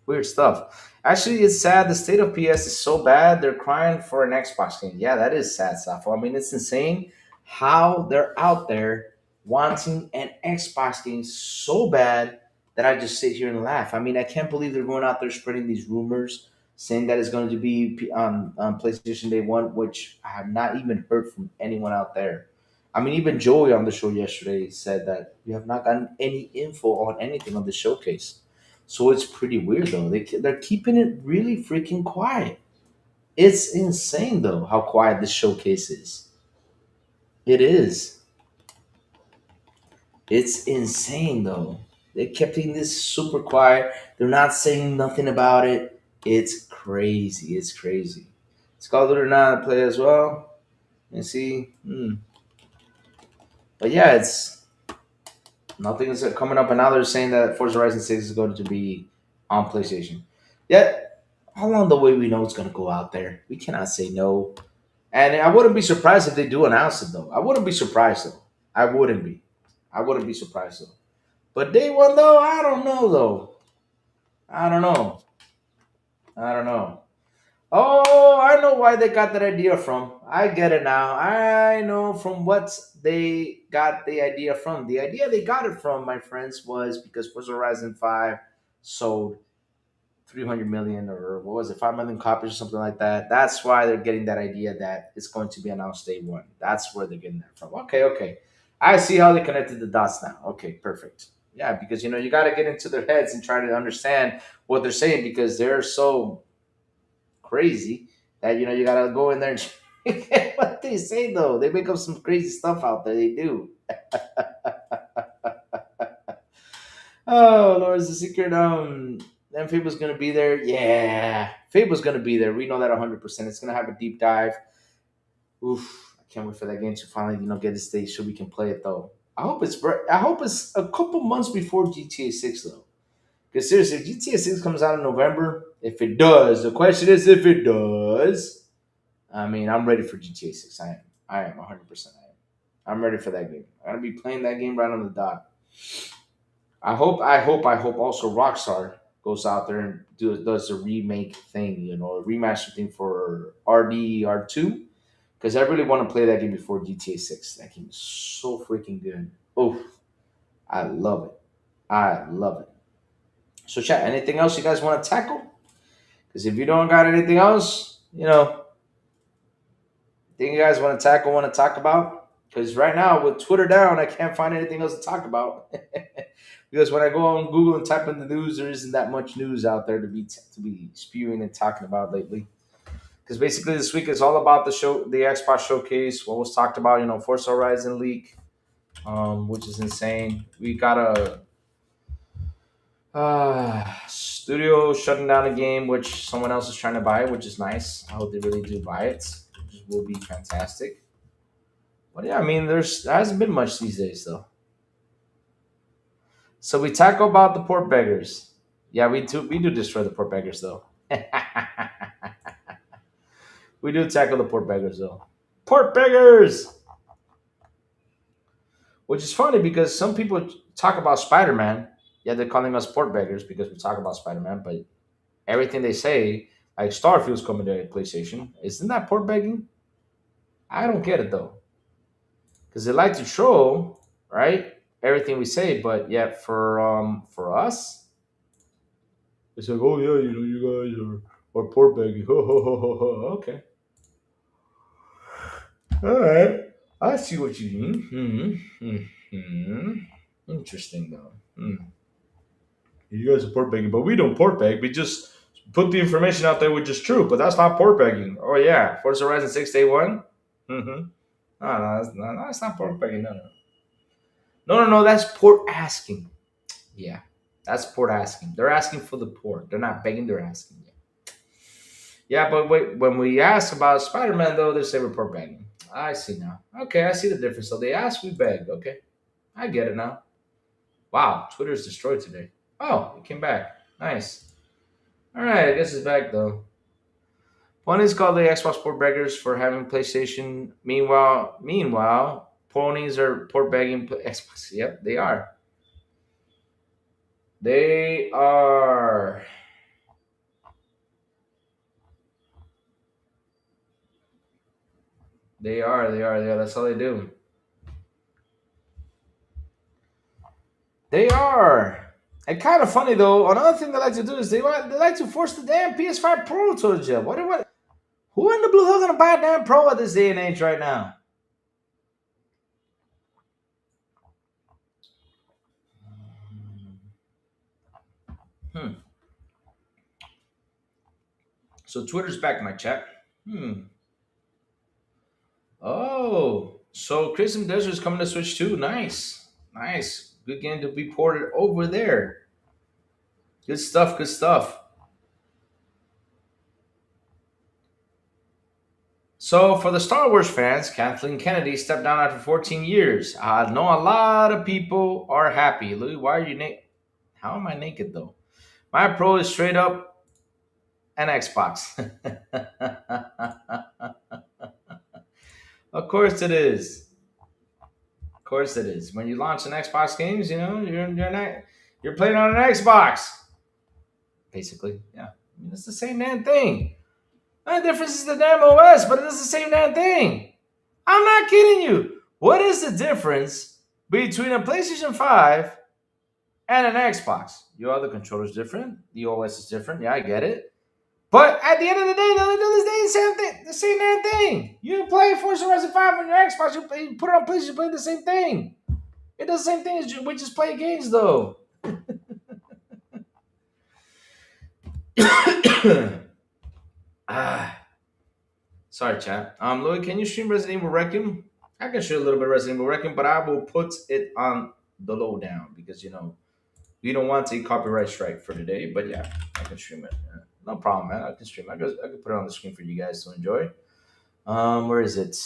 Weird stuff. Actually, it's sad. The state of PS is so bad. They're crying for an Xbox game. Yeah, that is sad stuff. I mean, it's insane how they're out there wanting an Xbox game so bad that I just sit here and laugh. I mean, I can't believe they're going out there spreading these rumors saying that it's going to be on PlayStation Day 1, which I have not even heard from anyone out there. I mean, even Joey on the show yesterday said that we have not gotten any info on anything on the showcase. So it's pretty weird though. They're keeping it really freaking quiet. It's insane though how quiet this showcase is. It is. It's insane though. They're keeping this super quiet. They're not saying nothing about it. It's crazy. It's crazy. It's called it or not play as well. And see. But yeah, it's nothing is coming up, and now they're saying that Forza Horizon 6 is going to be on PlayStation. Yet, how long the way we know it's going to go out there? We cannot say no. And I wouldn't be surprised if they do announce it, though. I wouldn't be surprised, though. I wouldn't be. I wouldn't be surprised, though. But day one, though, I don't know, though. I don't know. I don't know. Oh, I know why they got that idea from. I get it now. I know from what they got the idea from. The idea they got it from, my friends, was because Forza Horizon 5 sold 300 million, or what was it, 5 million copies or something like that. That's why they're getting that idea that it's going to be announced day one. That's where they're getting that from. Okay, okay. I see how they connected the dots now. Okay, perfect. Yeah, because you got to get into their heads and try to understand what they're saying because they're so crazy that you gotta go in there and what they say though. They make up some crazy stuff out there. They do. Oh, Lord, is the secret. Then Fable's gonna be there. Yeah, Fable's gonna be there. We know that 100%. It's gonna have a deep dive. Oof, I can't wait for that game to finally get this stage so we can play it though. I hope it's a couple months before GTA 6 though. Because seriously, if GTA 6 comes out in November, if it does, the question is if it does. I mean, I'm ready for GTA 6. I am. I am 100%. I am. I'm ready for that game. I'm going to be playing that game right on the dot. I hope also Rockstar goes out there and does a remake thing, a remaster thing for RDR2. Because I really want to play that game before GTA 6. That game is so freaking good. Oh, I love it. I love it. So, chat, anything else you guys want to tackle? Because if you don't got anything else, think you guys want to tackle, want to talk about? Because right now, with Twitter down, I can't find anything else to talk about. Because when I go on Google and type in the news, there isn't that much news out there to be spewing and talking about lately. Because basically, this week is all about the Xbox showcase. What was talked about, Forza Horizon leak, which is insane. We got a studio shutting down a game which someone else is trying to buy, which is nice. I hope they really do buy it, which will be fantastic. But yeah, I mean, there hasn't been much these days though. So we tackle about the poor beggars. Yeah, we do destroy the poor beggars though. We do tackle the poor beggars though. Poor beggars, which is funny because some people talk about Spider-Man. Yeah, they're calling us port beggars because we talk about Spider-Man, but everything they say, like Starfield's coming to PlayStation, isn't that port begging? I don't get it though, because they like to troll, right? Everything we say, but yet for us, it's like, oh yeah, you guys are port begging. Okay, all right, I see what you mean. Interesting though. You guys are port begging, but we don't port beg. We just put the information out there which is true, but that's not port begging. Oh yeah, Forza Horizon 6 Day One. Mm-hmm. No, that's not port begging. No. That's port asking. Yeah, that's port asking. They're asking for the port. They're not begging. They're asking. Yeah, yeah. But wait, when we ask about Spider Man, though, they say we're port begging. I see now. Okay, I see the difference. So they ask, we beg. Okay, I get it now. Wow, Twitter's destroyed today. Oh, it came back. Nice. All right, I guess it's back though. One is called the Xbox port beggars for having PlayStation. Meanwhile, ponies are port begging Xbox. Yep, they are. They are. They are. They are. They are. That's all they do. They are. And kind of funny though. Another thing they like to do is they like to force the damn PS5 Pro to you. What? Who in the blue hell gonna buy a damn Pro at this day and age right now? Hmm. So Twitter's back, my chat. Hmm. Oh, so Crimson Desert's coming to Switch too. Nice, nice. Good game to be ported over there. Good stuff. Good stuff. So for the Star Wars fans, Kathleen Kennedy stepped down after 14 years. I know a lot of people are happy. Louis, why are you naked? How am I naked though? My Pro is straight up an Xbox. Of course it is. Of course it is. When you launch an Xbox games, you're playing on an Xbox. Basically, yeah. I mean, it's the same damn thing. The difference is the damn OS, but it's the same damn thing. I'm not kidding you. What is the difference between a PlayStation 5 and an Xbox? The controller's different. The OS is different. Yeah, I get it. But at the end of the day, they only do the same thing. The same damn thing. You play Forza Horizon 5 on your Xbox, you put it on PlayStation, you play the same thing. It does the same thing as we just play games, though. ah, sorry, chat. Louis, can you stream Resident Evil Requiem? I can show a little bit of Resident Evil Requiem, but I will put it on the lowdown because we don't want a copyright strike for today. But yeah, I can stream it. No problem, man. I can stream. I can put it on the screen for you guys to enjoy. Where is it?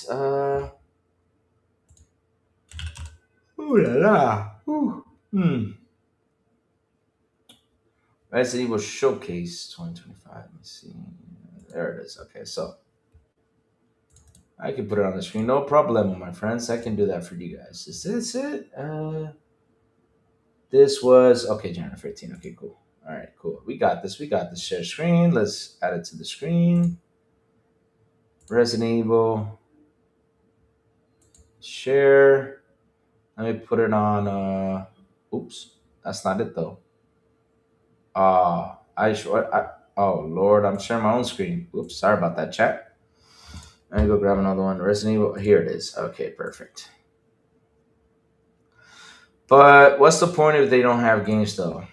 Ooh la la. Ooh. Resident Evil Showcase 2025. Let me see. There it is. Okay, so I can put it on the screen. No problem, my friends. I can do that for you guys. Is this it? This was okay, January 15. Okay, cool. All right, cool. We got this. We got the share screen. Let's add it to the screen. Resident Evil share. Let me put it on. Oops, that's not it though. Oh Lord, I'm sharing my own screen. Oops, sorry about that, chat. Let me go grab another one. Resident Evil. Here it is. Okay, perfect. But what's the point if they don't have games though?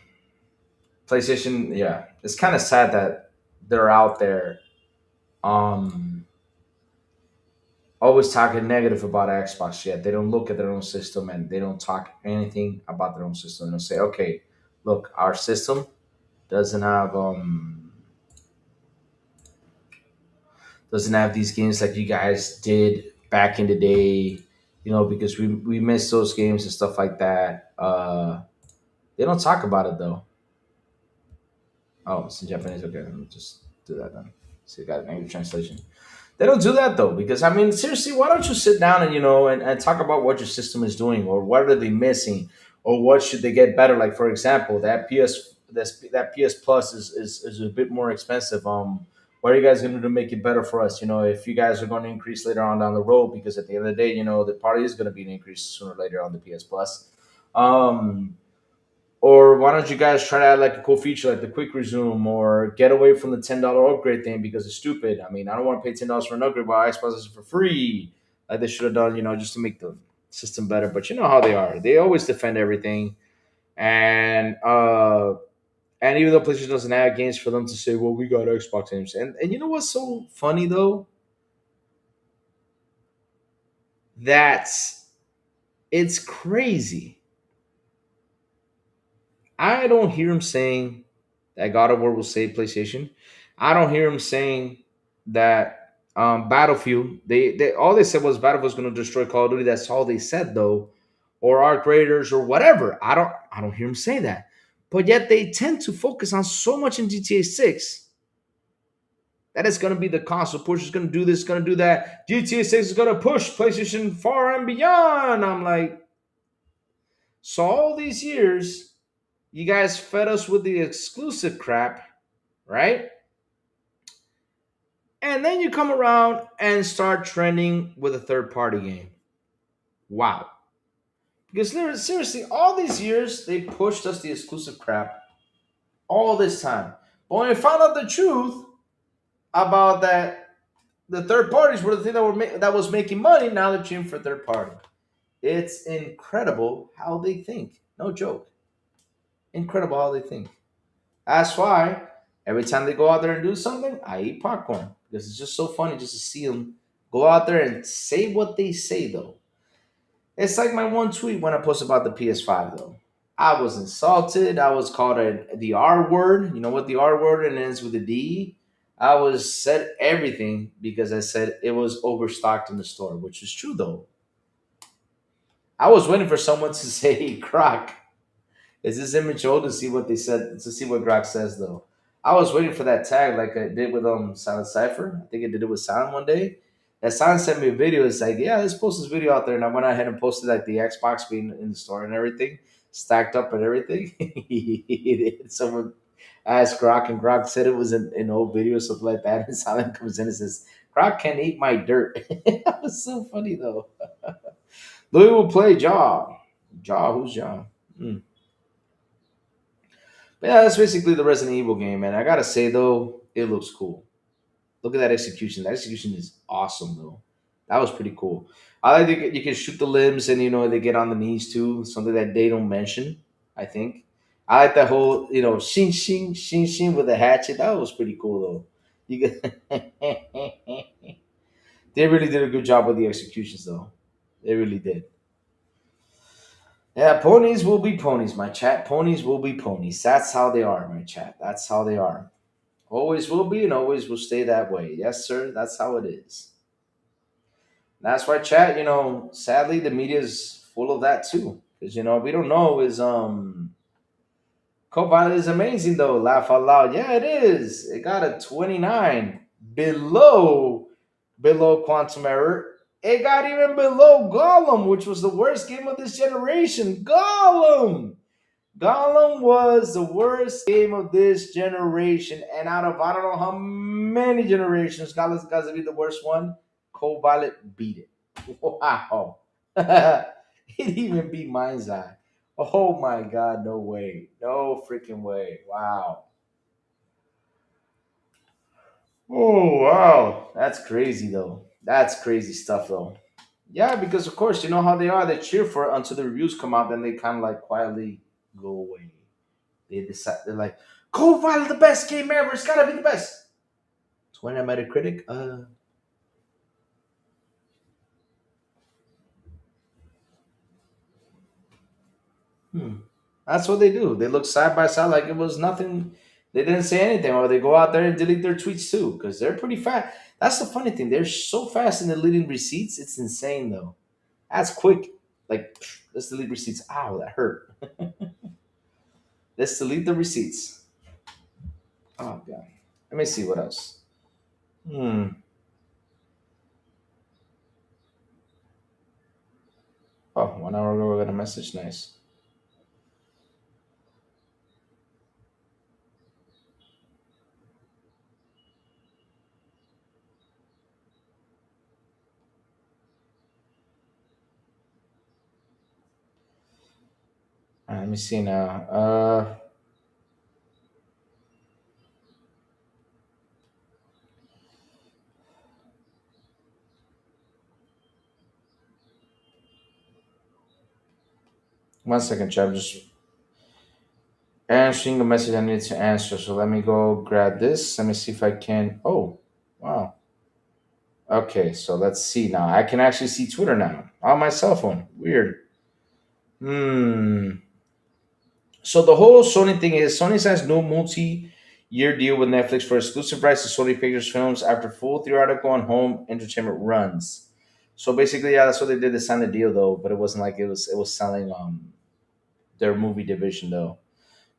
PlayStation, yeah, it's kind of sad that they're out there, um, always talking negative about Xbox. Yet they don't look at their own system and they don't talk anything about their own system. They'll say, okay, look, our system doesn't have these games like you guys did back in the day. Because we miss those games and stuff like that. They don't talk about it though. Oh, it's in Japanese. Okay, let me just do that then. So you got an English translation. They don't do that though, because I mean, seriously, why don't you sit down and and talk about what your system is doing, or what are they missing, or what should they get better? Like for example, that PS Plus is a bit more expensive. What are you guys going to do to make it better for us? If you guys are going to increase later on down the road, because at the end of the day, the party is going to be an increase sooner or later on the PS Plus. Um, or why don't you guys try to add like a cool feature like the quick resume, or get away from the $10 upgrade thing because it's stupid. I mean, I don't want to pay $10 for an upgrade while Xbox is for free. Like they should have done, just to make the system better. But you know how they are. They always defend everything. And even though PlayStation doesn't have games for them to say, well, we got Xbox games. And you know what's so funny though? That's it's crazy. I don't hear him saying that God of War will save PlayStation. I don't hear him saying that Battlefield. They all they said was Battlefield was going to destroy Call of Duty. That's all they said though, or Arc Raiders or whatever. I don't hear him say that. But yet they tend to focus on so much in GTA 6 that it's going to be the console push. It's going to do this, going to do that. GTA 6 is going to push PlayStation far and beyond. I'm like, so all these years you guys fed us with the exclusive crap, right? And then you come around and start trending with a third party game. Wow. Because seriously, all these years they pushed us the exclusive crap all this time. But when we found out the truth about that, the third parties were the thing that was making money. Now they're cheating for third party. It's incredible how they think. No joke. Incredible how they think. That's why every time they go out there and do something, I eat popcorn because it's just so funny just to see them go out there and say what they say. Though it's like my one tweet when I posted about the PS5. Though I was insulted. I was called the R word. You know what the R word and ends with a D. I was said everything because I said it was overstocked in the store, which is true though. I was waiting for someone to say Croc. Is this image old to see what they said to see what Grok says though? I was waiting for that tag like I did with Silent Cipher. I think I did it with Silent one day. That Silent sent me a video. It's like, yeah, let's post this video out there. And I went ahead and posted like the Xbox being in the store and everything, stacked up and everything. Someone asked Grok, and Grok said it was an old video, something like that. And Silent comes in and says, Grok can eat my dirt. That was so funny though. Louis will play Jaw. Jaw, who's Jaw? Hmm. But yeah, that's basically the Resident Evil game, man. I gotta say though, it looks cool. Look at that execution. That execution is awesome though. That was pretty cool. I like that you can shoot the limbs and they get on the knees too. Something that they don't mention. I think. I like that whole shing shing shing shing with the hatchet. That was pretty cool though. You get they really did a good job with the executions though. They really did. Yeah, ponies will be ponies, my chat. Ponies will be ponies. That's how they are, my chat. That's how they are. Always will be and always will stay that way. Yes, sir. That's how it is. That's why chat, sadly the media is full of that too. Because we don't know is Copilot is amazing though. Laugh out loud. Yeah, it is. It got a 29 below quantum error. It got even below Gollum, which was the worst game of this generation. Gollum was the worst game of this generation, and out of I don't know how many generations, Gollum's got to be the worst one. Copilot beat it. Wow. It even beat Mind's Eye. Oh my god, no way. No freaking way. Wow. Oh wow. That's crazy though. That's crazy stuff though. Yeah, because of course you know how they are. They cheer for it until the reviews come out, then they kind of like quietly go away. They decide they're like, "Cold Violet, the best game ever. It's gotta be the best." 20 on Metacritic. Hmm. That's what they do. They look side by side like it was nothing. They didn't say anything, or they go out there and delete their tweets too, because they're pretty fast. That's the funny thing. They're so fast in deleting receipts. It's insane though. That's quick. Like, let's delete receipts. Ow, that hurt. Let's delete the receipts. Oh god. Let me see what else. Hmm. Oh, 1 hour ago we got a message. Nice. Let me see now. 1 second, chat. I'm just answering the message I need to answer. So let me go grab this. Let me see if I can. Oh, wow. Okay, so let's see now. I can actually see Twitter now on my cell phone. Weird. Hmm. So the whole Sony thing is Sony has no multi-year deal with Netflix for exclusive rights to Sony Pictures films after full theatrical and home entertainment runs. So basically, yeah, that's what they did. They signed a deal though, but it wasn't like it was selling their movie division though.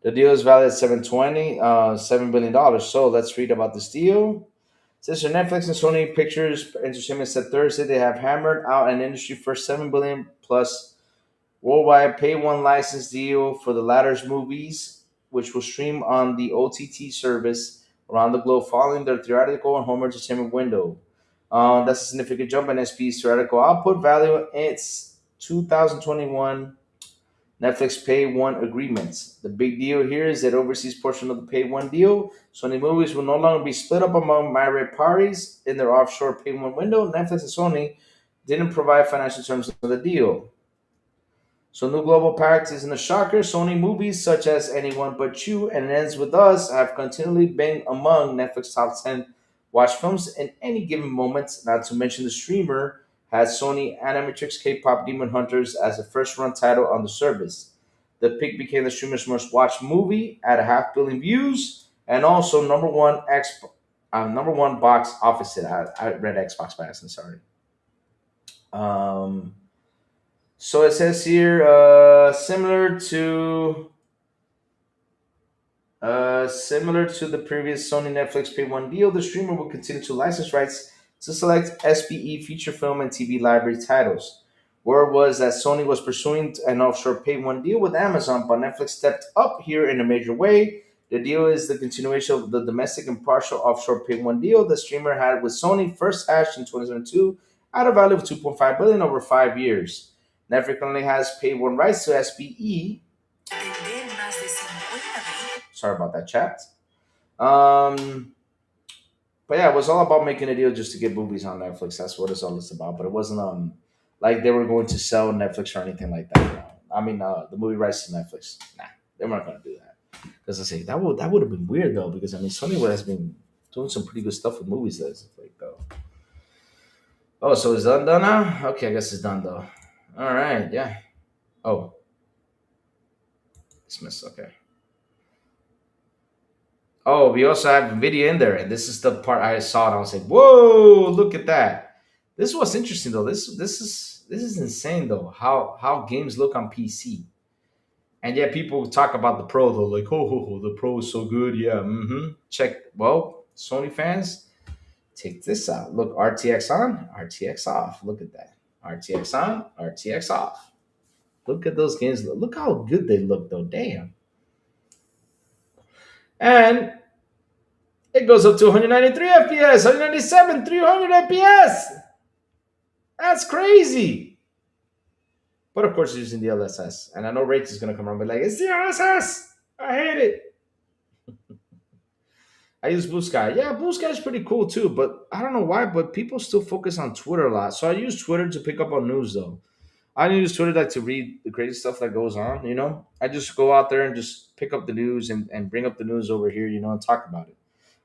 The deal is valued at 720, $7 billion. So let's read about this deal. Since Netflix and Sony Pictures Entertainment said Thursday they have hammered out an industry first 7 billion plus worldwide pay one license deal for the latter's movies, which will stream on the OTT service around the globe following their theatrical and home entertainment window. That's a significant jump in SP's theatrical output value. It's 2021 Netflix Pay One agreements. The big deal here is that overseas portion of the Pay One deal, Sony movies will no longer be split up among myriad parties in their offshore Pay One window. Netflix and Sony didn't provide financial terms of the deal. So new global pact isn't a shocker. Sony movies such as Anyone But You and It Ends With Us have continually been among Netflix top 10 watch films in any given moment, not to mention the streamer had Sony Animatrix K-pop Demon Hunters as a first run title on the service. The pick became the streamer's most watched movie at a half billion views and also number one box office hit. I read Xbox by accident, sorry. Um, so it says here, similar to the previous Sony Netflix Pay One deal, the streamer will continue to license rights to select SPE feature film and TV library titles. Word was that Sony was pursuing an offshore Pay One deal with Amazon, but Netflix stepped up here in a major way. The deal is the continuation of the domestic and partial offshore Pay One deal the streamer had with Sony, first hashed in 2022 at a value of 2.5 billion over 5 years. Netflix currently has Pay One rights to SPE. Sorry about that, chat. Um, but yeah, it was all about making a deal just to get movies on Netflix. That's what it's all this about. But it wasn't like they were going to sell Netflix or anything like that. No. I mean, the movie rights to Netflix. Nah, they weren't going to do that. Because I say that would have been weird though. Because I mean, Sony has been doing some pretty good stuff with movies. That's like though. Oh, so it's done now? Okay, I guess it's done though. All right, yeah. Oh, dismissed. Okay. Oh, we also have a video in there, and this is the part I saw, and I was like, "Whoa, look at that!" This was interesting, though. This is insane, though. How games look on PC, and yet people talk about the Pro, though, like, "Oh, the Pro is so good." Yeah, check. Well, Sony fans, take this out. Look, RTX on, RTX off. Look at that. RTX on, RTX off. Look at those games. Look how good they look, though. Damn. And it goes up to 193 FPS, 197, 300 FPS. That's crazy. But of course, it's using the LSS. And I know Rach is going to come around and be like, it's the LSS. I hate it. I use Blue Sky. Yeah, Blue Sky is pretty cool too. But I don't know why, but people still focus on Twitter a lot. So I use Twitter to pick up on news, though. I don't use Twitter like to read the crazy stuff that goes on, you know? I just go out there and just pick up the news and bring up the news over here, and talk about it.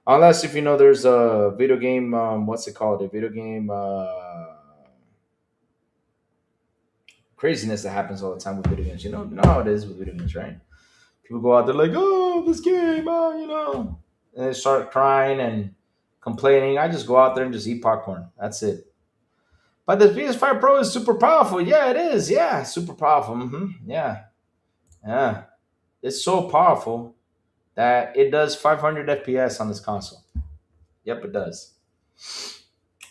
Unless if there's a video game, what's it called? A video game craziness that happens all the time with video games. You know how it is with video games, right? People go out there like, oh, this game, and they start crying and complaining. I just go out there and just eat popcorn. That's it. But the PS5 Pro is super powerful. Yeah, it is. Yeah, super powerful. Yeah, yeah. It's so powerful. that it does 500 FPS on this console. Yep, it does.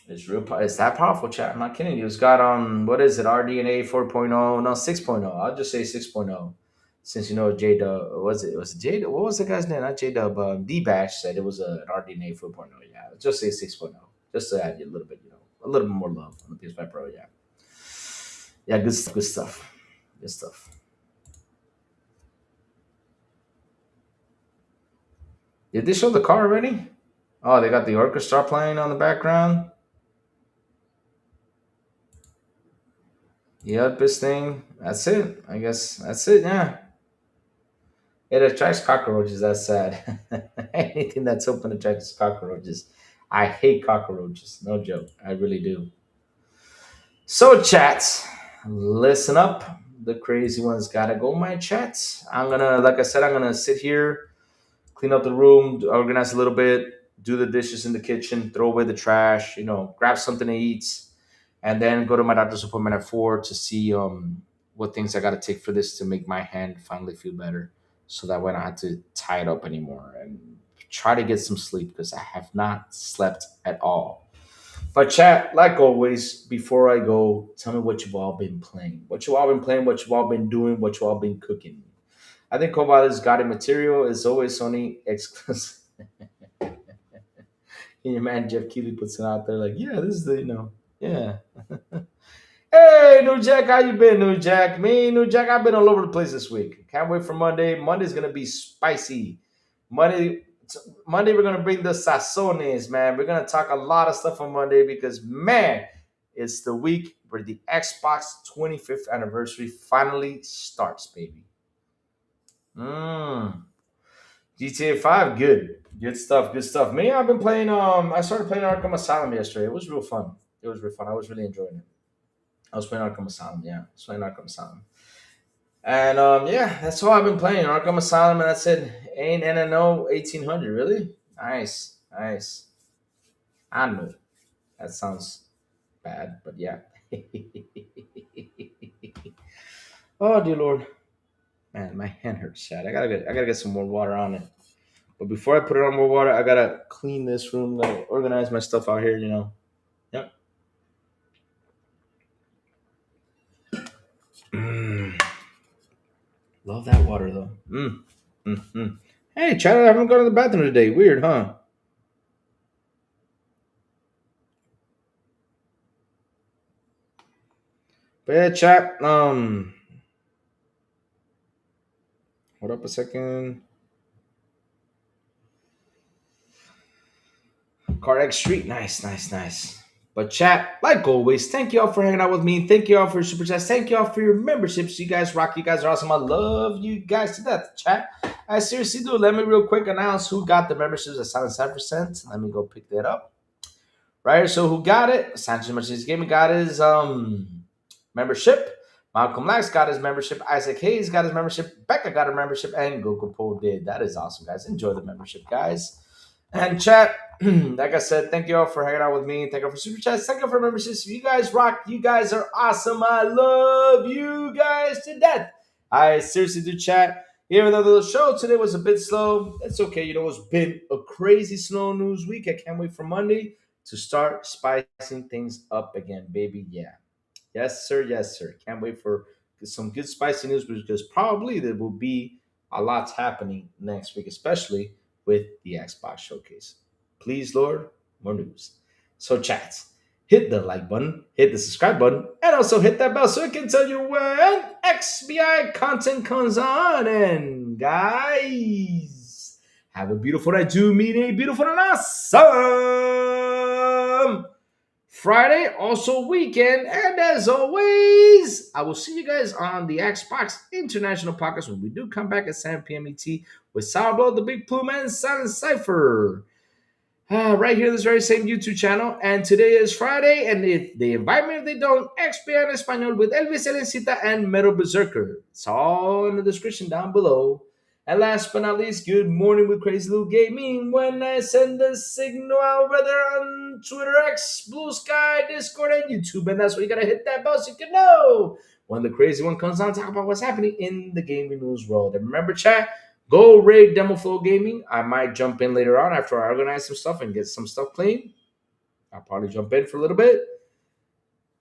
It's real. It's that powerful, chat. I'm not kidding you. It's got what is it? RDNA 4.0? No, 6.0. I'll just say 6.0. Since you know J Dub, was it J Dub? What was the guy's name? Not J Dub. D Bash said it was an RDNA 4.0. Yeah, just say 6.0. Just to add you a little bit, a little bit more love on the PS5 Pro. Yeah, yeah, good stuff. Good stuff. Good stuff. Did they show the car already? Oh, they got the orchestra playing on the background. Yep, this thing. That's it. I guess that's it. Yeah. It attracts cockroaches. That's sad. Anything that's open attracts cockroaches. I hate cockroaches. No joke. I really do. So, chats, listen up. The crazy ones gotta go, my chats. Like I said, I'm gonna sit here, clean up the room, organize a little bit, do the dishes in the kitchen, throw away the trash, grab something to eat, and then go to my doctor's appointment at 4 to see what things I got to take for this to make my hand finally feel better, so that way I don't have to tie it up anymore, and try to get some sleep because I have not slept at all. But chat, like always, before I go, tell me what you've all been playing, what you all been playing, what you all been doing, what you all been cooking. I think Cobalt is got material. Is always Sony exclusive. And your man Jeff Keighley puts it out there like, yeah, this is yeah. Hey, New Jack, how you been, New Jack? Me, New Jack, I've been all over the place this week. Can't wait for Monday. Monday's gonna be spicy. Monday, Monday we're gonna bring the sazones, man. We're gonna talk a lot of stuff on Monday because man, it's the week where the Xbox 25th anniversary finally starts, baby. Mm. GTA 5, good. Good stuff, good stuff. Me, I've been playing I started playing Arkham Asylum yesterday. It was real fun. It was real fun. I was really enjoying it. I was playing Arkham Asylum, yeah. I was playing Arkham Asylum. And yeah, that's all I've been playing. Arkham Asylum, and that's it. Ain't NNO 1800, really? Nice, nice. I know. That sounds bad, but yeah. Oh dear lord. Man, my hand hurts, Chad. I gotta get some more water on it. But before I put it on more water, I gotta clean this room, gotta organize my stuff out here. Yep. Mm, love that water though. Mm. Hey, Chad, I haven't gone to the bathroom today. Weird, huh? But yeah, chat. Hold up a second. Cardiac Street, nice, nice, nice. But chat, like always, thank you all for hanging out with me. Thank you all for your super chats. Thank you all for your memberships. You guys rock. You guys are awesome. I love you guys to death. Chat, I seriously do. Let me real quick announce who got the memberships at Silent Cypher. Let me go pick that up. Right. So who got it? Sanchez Martinez Gaming got his membership. Malcolm Lax got his membership. Isaac Hayes got his membership. Becca got her membership, and Goku Poe did. That is awesome, guys. Enjoy the membership, guys. And chat, like I said, thank you all for hanging out with me. Thank you all for super chats. Thank you for memberships. You guys rock. You guys are awesome. I love you guys to death. I seriously do, chat. Even though the show today was a bit slow, it's okay. It's been a crazy slow news week. I can't wait for Monday to start spicing things up again, baby. Yeah. Yes, sir. Yes, sir. Can't wait for some good spicy news because probably there will be a lot happening next week, especially with the Xbox showcase. Please, Lord, more news. So, chats, hit the like button, hit the subscribe button, and also hit that bell so it can tell you when XBI content comes on. And guys, have a beautiful night. Do meet a beautiful and awesome Friday, also weekend. And as always, I will see you guys on the Xbox International Podcast when we do come back at 7 p.m. ET with Sourblowed, the Big Plume, and Silent Cypher. Right here on this very same YouTube channel. And today is Friday, and if they invite me, if they don't, XP en Español with Elvis Elencita and Metal Berserker. It's all in the description down below. And last but not least, good morning with Crazy Little Gaming. When I send the signal out, whether on Twitter, X, Blue Sky, Discord, and YouTube. And that's where you gotta hit that bell so you can know when the crazy one comes on, talk about what's happening in the gaming news world. And remember, chat, Go raid Demo Flow Gaming. I might jump in later on after I organize some stuff and get some stuff clean. I'll probably jump in for a little bit.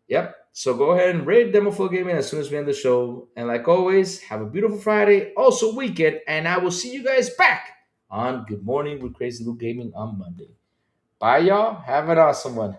Yep. So go ahead and raid Demo Flow Gaming as soon as we end the show. And like always, have a beautiful Friday, also weekend, and I will see you guys back on Good Morning with Crazy Lou Gaming on Monday. Bye, y'all. Have an awesome one.